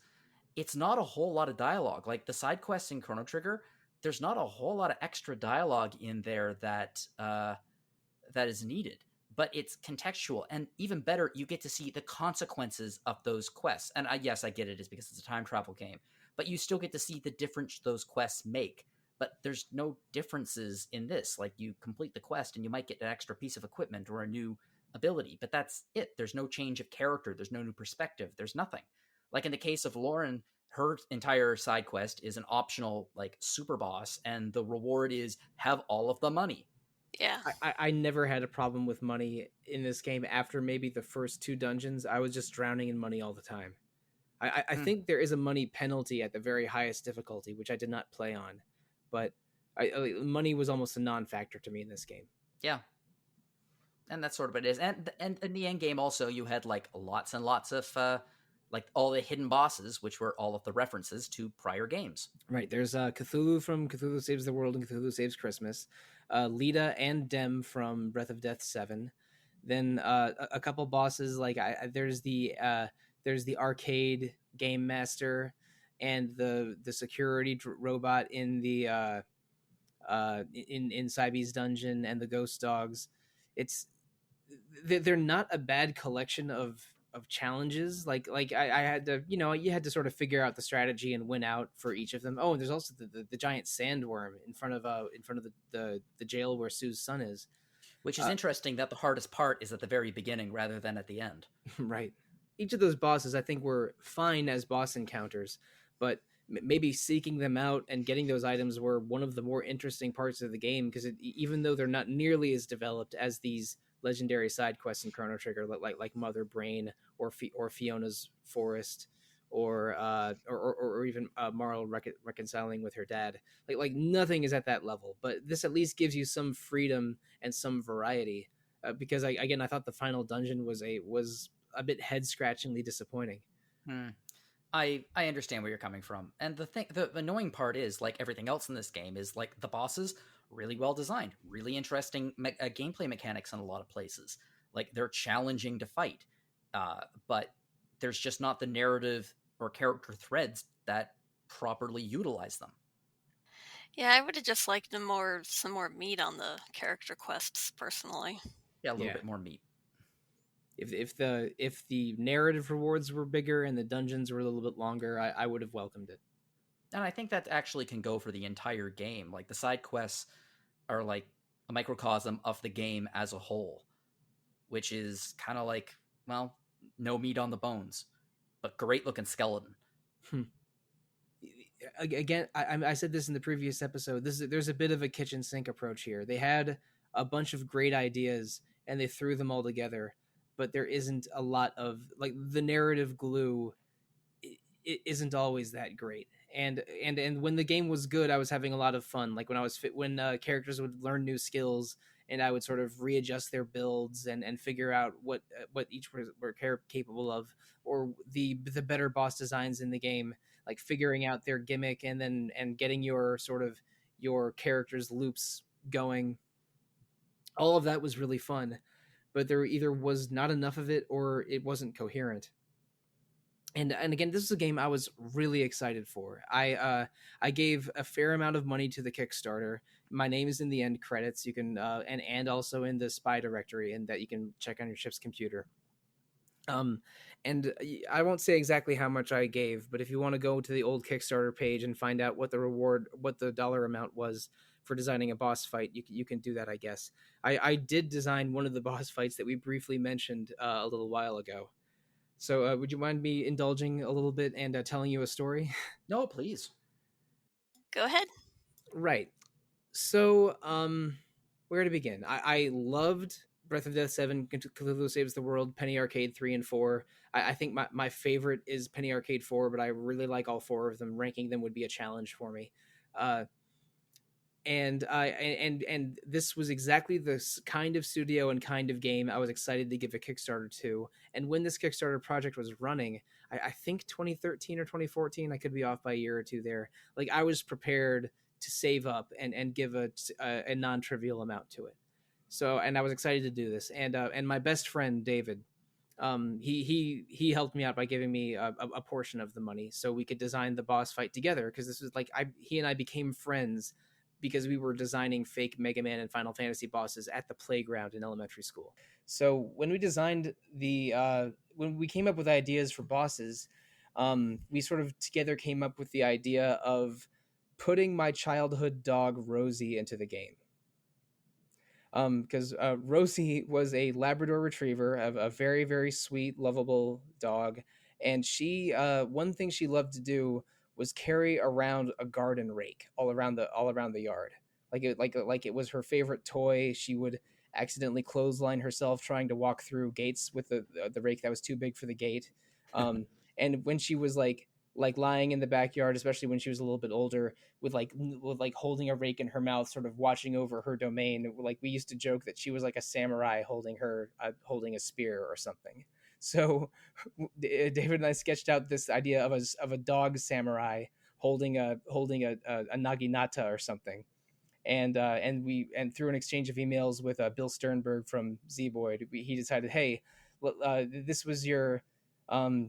it's not a whole lot of dialogue. Like the side quests in Chrono Trigger, there's not a whole lot of extra dialogue in there that is needed, but it's contextual, and even better, you get to see the consequences of those quests. And yes, I get it, is because it's a time travel game, but you still get to see the difference those quests make. But there's no differences in this. Like you complete the quest and you might get an extra piece of equipment or a new ability, but that's it. There's no change of character. There's no new perspective. There's nothing. Like in the case of Lauren, her entire side quest is an optional like super boss, and the reward is have all of the money. Yeah. I never had a problem with money in this game. After maybe the first 2 dungeons, I was just drowning in money all the time. I think there is a money penalty at the very highest difficulty, which I did not play on, but money was almost a non-factor to me in this game. Yeah. And that's sort of what it is. And in the end game also, you had like lots and lots of like all the hidden bosses, which were all of the references to prior games. Right. There's Cthulhu from Cthulhu Saves the World and Cthulhu Saves Christmas, Lita and Dem from Breath of Death 7. Then a couple bosses like there's the arcade game master and the security robot in the in Psybe's dungeon, and the ghost dogs. They're not a bad collection of challenges. Like I had to, you had to sort of figure out the strategy and win out for each of them. Oh, and there's also the giant sandworm in front of the jail where Sue's son is, which is interesting that the hardest part is at the very beginning rather than at the end. Right. Each of those bosses I think were fine as boss encounters, but maybe seeking them out and getting those items were one of the more interesting parts of the game, because even though they're not nearly as developed as these legendary side quests in Chrono Trigger, like Mother Brain or Fiona's Forest, or even Marl reconciling with her dad. Like nothing is at that level, but this at least gives you some freedom and some variety. Because I thought the final dungeon was a bit head scratchingly disappointing. I understand where you're coming from, and the annoying part is, like everything else in this game, is like the bosses really well designed, really interesting gameplay mechanics in a lot of places. Like they're challenging to fight, but there's just not the narrative or character threads that properly utilize them. Yeah, I would have just liked some more meat on the character quests, personally. Yeah, a little bit more meat. If the narrative rewards were bigger and the dungeons were a little bit longer, I would have welcomed it. And I think that actually can go for the entire game. Like the side quests are like a microcosm of the game as a whole, which is kind of like, well, no meat on the bones, but great looking skeleton. Again, I said this in the previous episode. There's a bit of a kitchen sink approach here. They had a bunch of great ideas and they threw them all together, but there isn't a lot of, like, the narrative glue. It isn't always that great. And when the game was good, I was having a lot of fun. Like when characters would learn new skills, and I would sort of readjust their builds and figure out what each were capable of, or the better boss designs in the game, like figuring out their gimmick and getting your character's loops going. All of that was really fun, but there either was not enough of it or it wasn't coherent. And again, this is a game I was really excited for. I gave a fair amount of money to the Kickstarter. My name is in the end credits. You can and also in the spy directory, and that you can check on your ship's computer. And I won't say exactly how much I gave, but if you want to go to the old Kickstarter page and find out what the dollar amount was for designing a boss fight, you can do that, I guess. I did design one of the boss fights that we briefly mentioned a little while ago. So would you mind me indulging a little bit and telling you a story? No, please. Go ahead. Right. So, where to begin? I loved Breath of Death 7, Cthulhu Saves the World, Penny Arcade 3 and 4. I think my favorite is Penny Arcade 4, but I really like all four of them. Ranking them would be a challenge for me. Uh, and this was exactly the kind of studio and kind of game I was excited to give a Kickstarter to. And when this Kickstarter project was running, I think 2013 or 2014, I could be off by a year or two there. Like, I was prepared to save up and give a non-trivial amount to it. So, and I was excited to do this. And my best friend David, he helped me out by giving me a portion of the money so we could design the boss fight together, because this was like he and I became friends because we were designing fake Mega Man and Final Fantasy bosses at the playground in elementary school. So when we designed when we came up with ideas for bosses, we sort of together came up with the idea of putting my childhood dog Rosie into the game. Because Rosie was a Labrador Retriever, a very, very sweet, lovable dog, and she one thing she loved to do was carry around a garden rake all around the yard, like it was her favorite toy. She would accidentally clothesline herself trying to walk through gates with the rake that was too big for the gate. And when she was like lying in the backyard, especially when she was a little bit older, with holding a rake in her mouth, sort of watching over her domain. Like, we used to joke that she was like a samurai holding a spear or something. So David and I sketched out this idea of a dog samurai holding a naginata or something. And through an exchange of emails with Bill Sternberg from Zeboyd, he decided, hey, this was your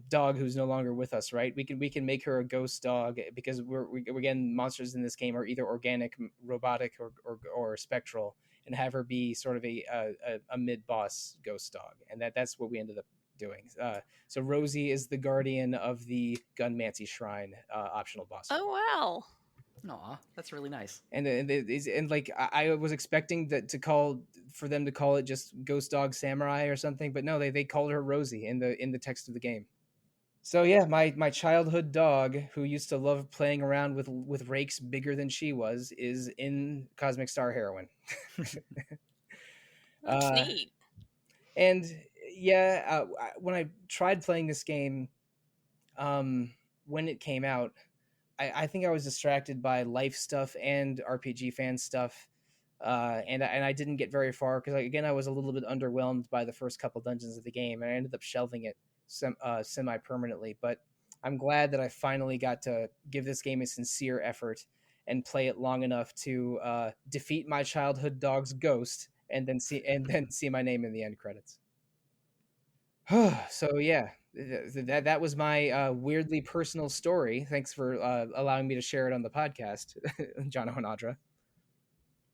dog who's no longer with us, right? We can make her a ghost dog, because again, monsters in this game are either organic, robotic, or spectral, and have her be sort of a mid boss ghost dog, and that's what we ended up doing. So Rosie is the guardian of the Gunmancy Shrine optional boss fight. Oh wow. Aw, that's really nice. And like, I was expecting for them to call it just Ghost Dog Samurai or something, but no, they called her Rosie in the text of the game. So yeah, my childhood dog, who used to love playing around with rakes bigger than she was, is in Cosmic Star Heroine. That's neat. And yeah, when I tried playing this game, when it came out, I think I was distracted by life stuff and RPG fan stuff, and I didn't get very far because, again, I was a little bit underwhelmed by the first couple dungeons of the game, and I ended up shelving it semi permanently. But I'm glad that I finally got to give this game a sincere effort and play it long enough to defeat my childhood dog's ghost, and then see my name in the end credits. So yeah, that was my weirdly personal story. Thanks for allowing me to share it on the podcast, Jono and Audra.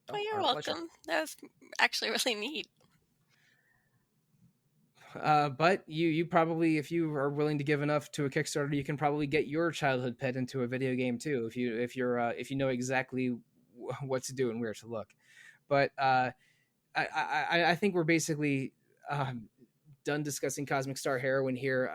Oh, you're our welcome. pleasure. That was actually really neat. But you probably, if you are willing to give enough to a Kickstarter, you can probably get your childhood pet into a video game too, if you know exactly what to do and where to look. But I think we're basically done discussing Cosmic Star Heroine here.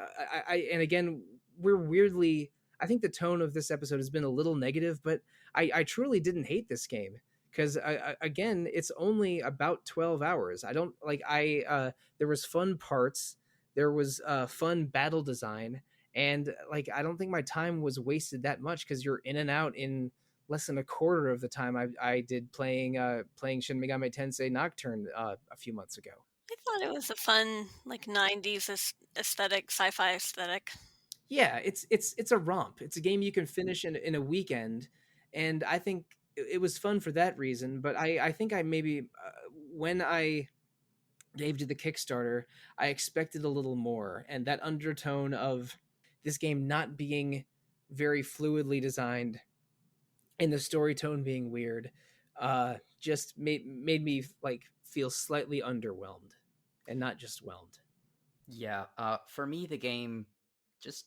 And again, we're weirdly, I think the tone of this episode has been a little negative, but I truly didn't hate this game, because again, it's only about 12 hours. I don't like there was fun parts, there was fun battle design, and like, I don't think my time was wasted that much, because you're in and out in less than a quarter of the time I did playing Shin Megami Tensei Nocturne a few months ago. I thought it was a fun, like 90s aesthetic, sci-fi aesthetic. Yeah, it's a romp. It's a game you can finish in a weekend, and I think it was fun for that reason. But I think I maybe when I gave to the Kickstarter, I expected a little more, and that undertone of this game not being very fluidly designed and the story tone being weird just made me like feel slightly underwhelmed, and not just whelmed. Yeah, for me, the game just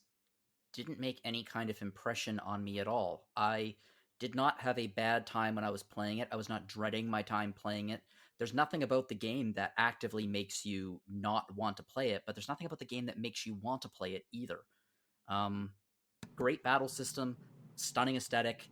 didn't make any kind of impression on me at all. I did not have a bad time when I was playing it. I was not dreading my time playing it. There's nothing about the game that actively makes you not want to play it, but there's nothing about the game that makes you want to play it either. Um, Great battle system, stunning aesthetic.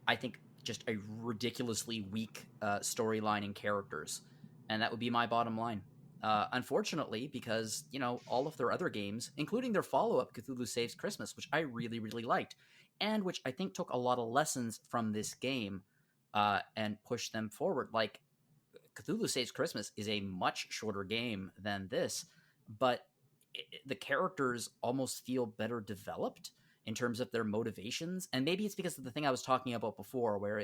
I think just a ridiculously weak storyline and characters, and that would be my bottom line. Unfortunately, because all of their other games, including their follow-up Cthulhu Saves Christmas, which I really really liked, and which I think took a lot of lessons from this game and pushed them forward. Like Cthulhu Saves Christmas is a much shorter game than this, but the characters almost feel better developed in terms of their motivations. And maybe it's because of the thing I was talking about before, where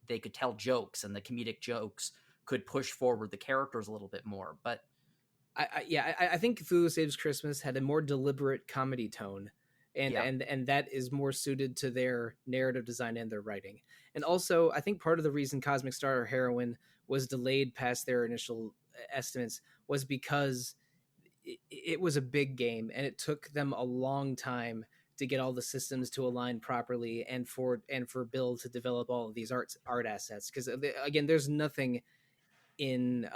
they could tell jokes and the comedic jokes could push forward the characters a little bit more. But I think Cthulhu Saves Christmas had a more deliberate comedy tone, and that is more suited to their narrative design and their writing. And also, I think part of the reason Cosmic Star Heroine was delayed past their initial estimates was because it was a big game, and it took them a long time to get all the systems to align properly, and for Bill to develop all of these art assets. Because again, there's nothing in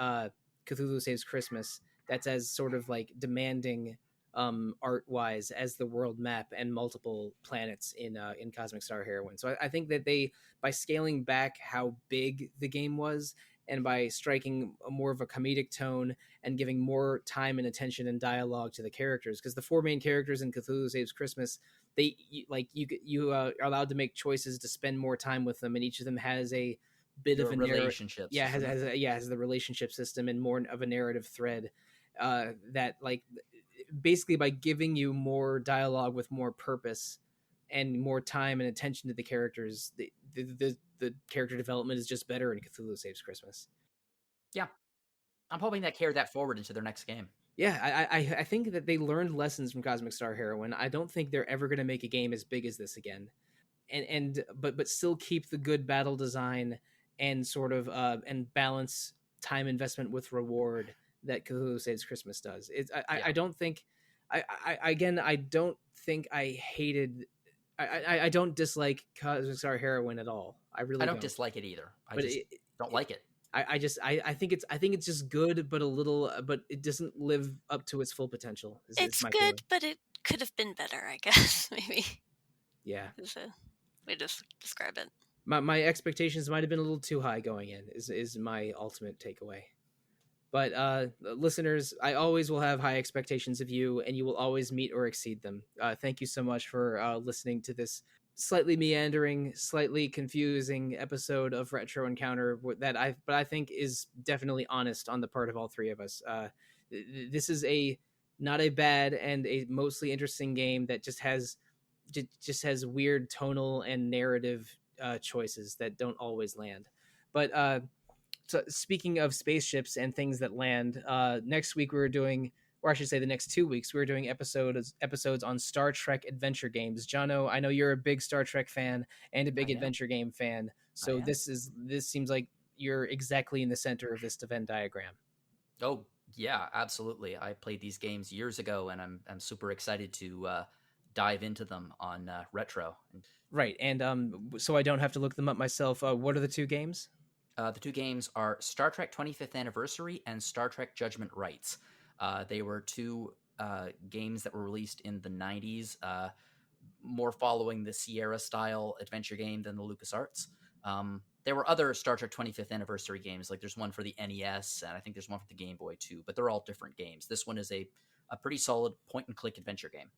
Cthulhu Saves Christmas that's as sort of like demanding art wise as the world map and multiple planets in Cosmic Star Heroine. So I think that they, by scaling back how big the game was and by striking more of a comedic tone and giving more time and attention and dialogue to the characters, because the four main characters in Cthulhu Saves Christmas, you are allowed to make choices to spend more time with them, and each of them has a bit of a relationship. Yeah, has the relationship system and more of a narrative thread that, like, basically by giving you more dialogue with more purpose and more time and attention to the characters, the character development is just better in Cthulhu Saves Christmas. Yeah, I'm hoping that carried that forward into their next game. Yeah, I think that they learned lessons from Cosmic Star Heroine. I don't think they're ever going to make a game as big as this again, but still keep the good battle design and sort of and balance time investment with reward that Cthulhu Saves Christmas does. I don't think I don't think I hated. I don't dislike Cosmic Star Heroine at all. I don't dislike it either. I just don't like it. I think it's just good, but it doesn't live up to its full potential. It's good, feeling. But it could have been better, I guess. Maybe. Yeah. Is a way to describe it. My expectations might have been a little too high going in. Is my ultimate takeaway. But listeners, I always will have high expectations of you, and you will always meet or exceed them. Thank you so much for listening to this slightly meandering, slightly confusing episode of Retro Encounter that I think is definitely honest on the part of all three of us. This is not a bad and a mostly interesting game that just has weird tonal and narrative choices that don't always land. But so speaking of spaceships and things that land, next week we're doing, or I should say the next 2 weeks, we're doing episodes on Star Trek adventure games. Jono, I know you're a big Star Trek fan and a big adventure game fan, so this seems like you're exactly in the center of this Venn diagram. Oh yeah, absolutely. I played these games years ago, and I'm super excited to dive into them on Retro. Right, and so I don't have to look them up myself. What are the two games? The two games are Star Trek 25th Anniversary and Star Trek Judgment Rights. They were two games that were released in the 90s, more following the Sierra-style adventure game than the LucasArts. There were other Star Trek 25th Anniversary games, like there's one for the NES, and I think there's one for the Game Boy too, but they're all different games. This one is a pretty solid point-and-click adventure game.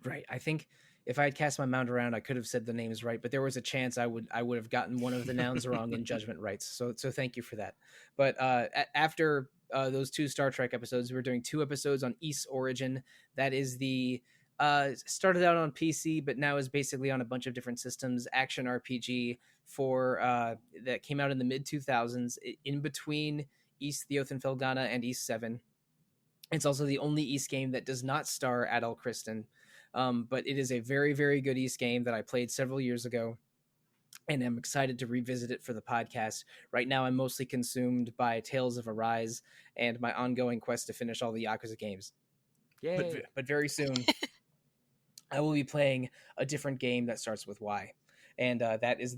Right. I think if I had cast my mind around, I could have said the names right, but there was a chance I would have gotten one of the nouns wrong in Judgment Rights. So thank you for that. But after those two Star Trek episodes, we're doing 2 episodes on East Origin. That is the started out on PC, but now is basically on a bunch of different systems. Action RPG that came out in the mid 2000s, in between East Theothenfelgana and East 7. It's also the only East game that does not star Adol Kristen. But it is a very, very good East game that I played several years ago, and I'm excited to revisit it for the podcast. Right now, I'm mostly consumed by Tales of Arise and my ongoing quest to finish all the Yakuza games. Yay. But very soon, I will be playing a different game that starts with Y. and that is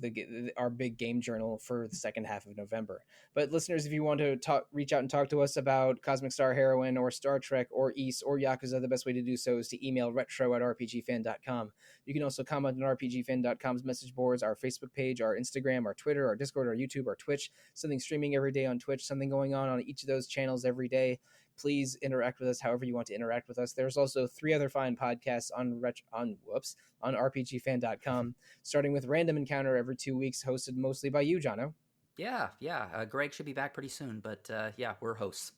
our big game journal for the second half of November. But listeners, if you want to reach out and talk to us about Cosmic Star Heroine or Star Trek or Ys or Yakuza, the best way to do so is to email retro@rpgfan.com. You can also comment on rpgfan.com's message boards, our Facebook page, our Instagram, our Twitter, our Discord, our YouTube, our Twitch, something streaming every day on Twitch, something going on each of those channels every day. Please interact with us however you want to interact with us. There's also 3 other fine podcasts on rpgfan.com, starting with Random Encounter every 2 weeks, hosted mostly by you, Jono. Yeah. Greg should be back pretty soon, but we're hosts.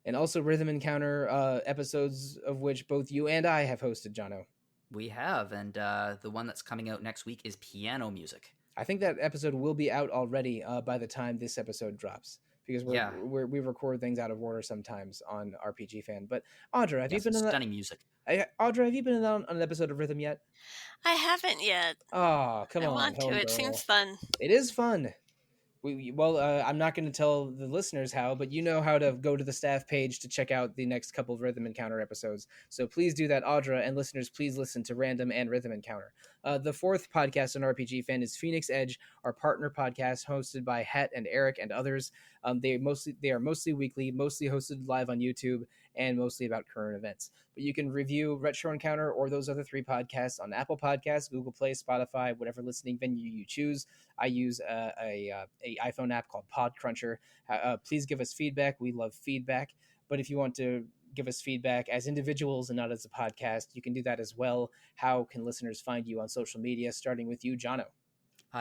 And also Rhythm Encounter episodes of which both you and I have hosted, Jono. We have, and the one that's coming out next week is piano music. I think that episode will be out already by the time this episode drops, because we record things out of order sometimes on RPG Fan. But Audra, have you been stunning music? Audra, have you been on an episode of Rhythm yet? I haven't yet. Oh, come on! I want to. It seems fun. It is fun. I'm not going to tell the listeners how, but you know how to go to the staff page to check out the next couple of Rhythm Encounter episodes. So please do that, Audra, and listeners, please listen to Random and Rhythm Encounter. The 4th podcast on RPG Fan is Phoenix Edge, our partner podcast hosted by Het and Eric and others. They are mostly weekly, mostly hosted live on YouTube, and mostly about current events. But you can review Retro Encounter or those other 3 podcasts on Apple Podcasts, Google Play, Spotify, whatever listening venue you choose. I use a iPhone app called Podcruncher. Please give us feedback. We love feedback. But if you want to give us feedback as individuals and not as a podcast, you can do that as well. How can listeners find you on social media, starting with you, Jono?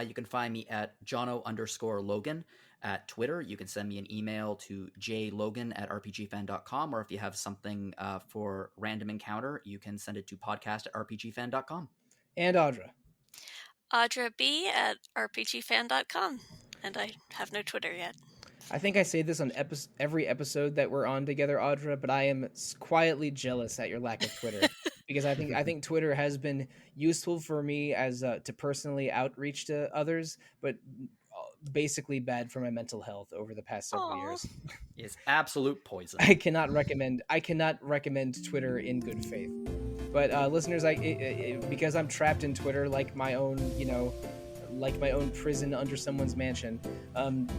You can find me at Jono_Logan at Twitter. You can send me an email to jlogan@rpgfan.com, or if you have something for Random Encounter, you can send it to podcast@rpgfan.com. And Audra? Audra B@rpgfan.com. And I have no Twitter yet. I think I say this on every episode that we're on together, Audra, but I am quietly jealous at your lack of Twitter. Because I think Twitter has been useful for me as to personally outreach to others, but basically bad for my mental health over the past several years. It's absolute poison. I cannot recommend Twitter in good faith. But listeners, because I'm trapped in Twitter like my own prison under someone's mansion. I'm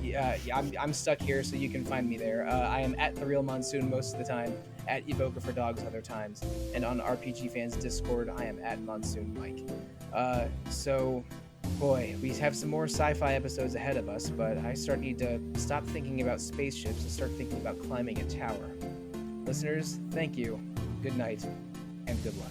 stuck here, so you can find me there. I am at The Real Monsoon most of the time, at Evoca for Dogs other times, and on RPG Fans Discord, I am at Monsoon Mike. So, boy, we have some more sci-fi episodes ahead of us, but I need to stop thinking about spaceships and start thinking about climbing a tower. Listeners, thank you, good night, and good luck.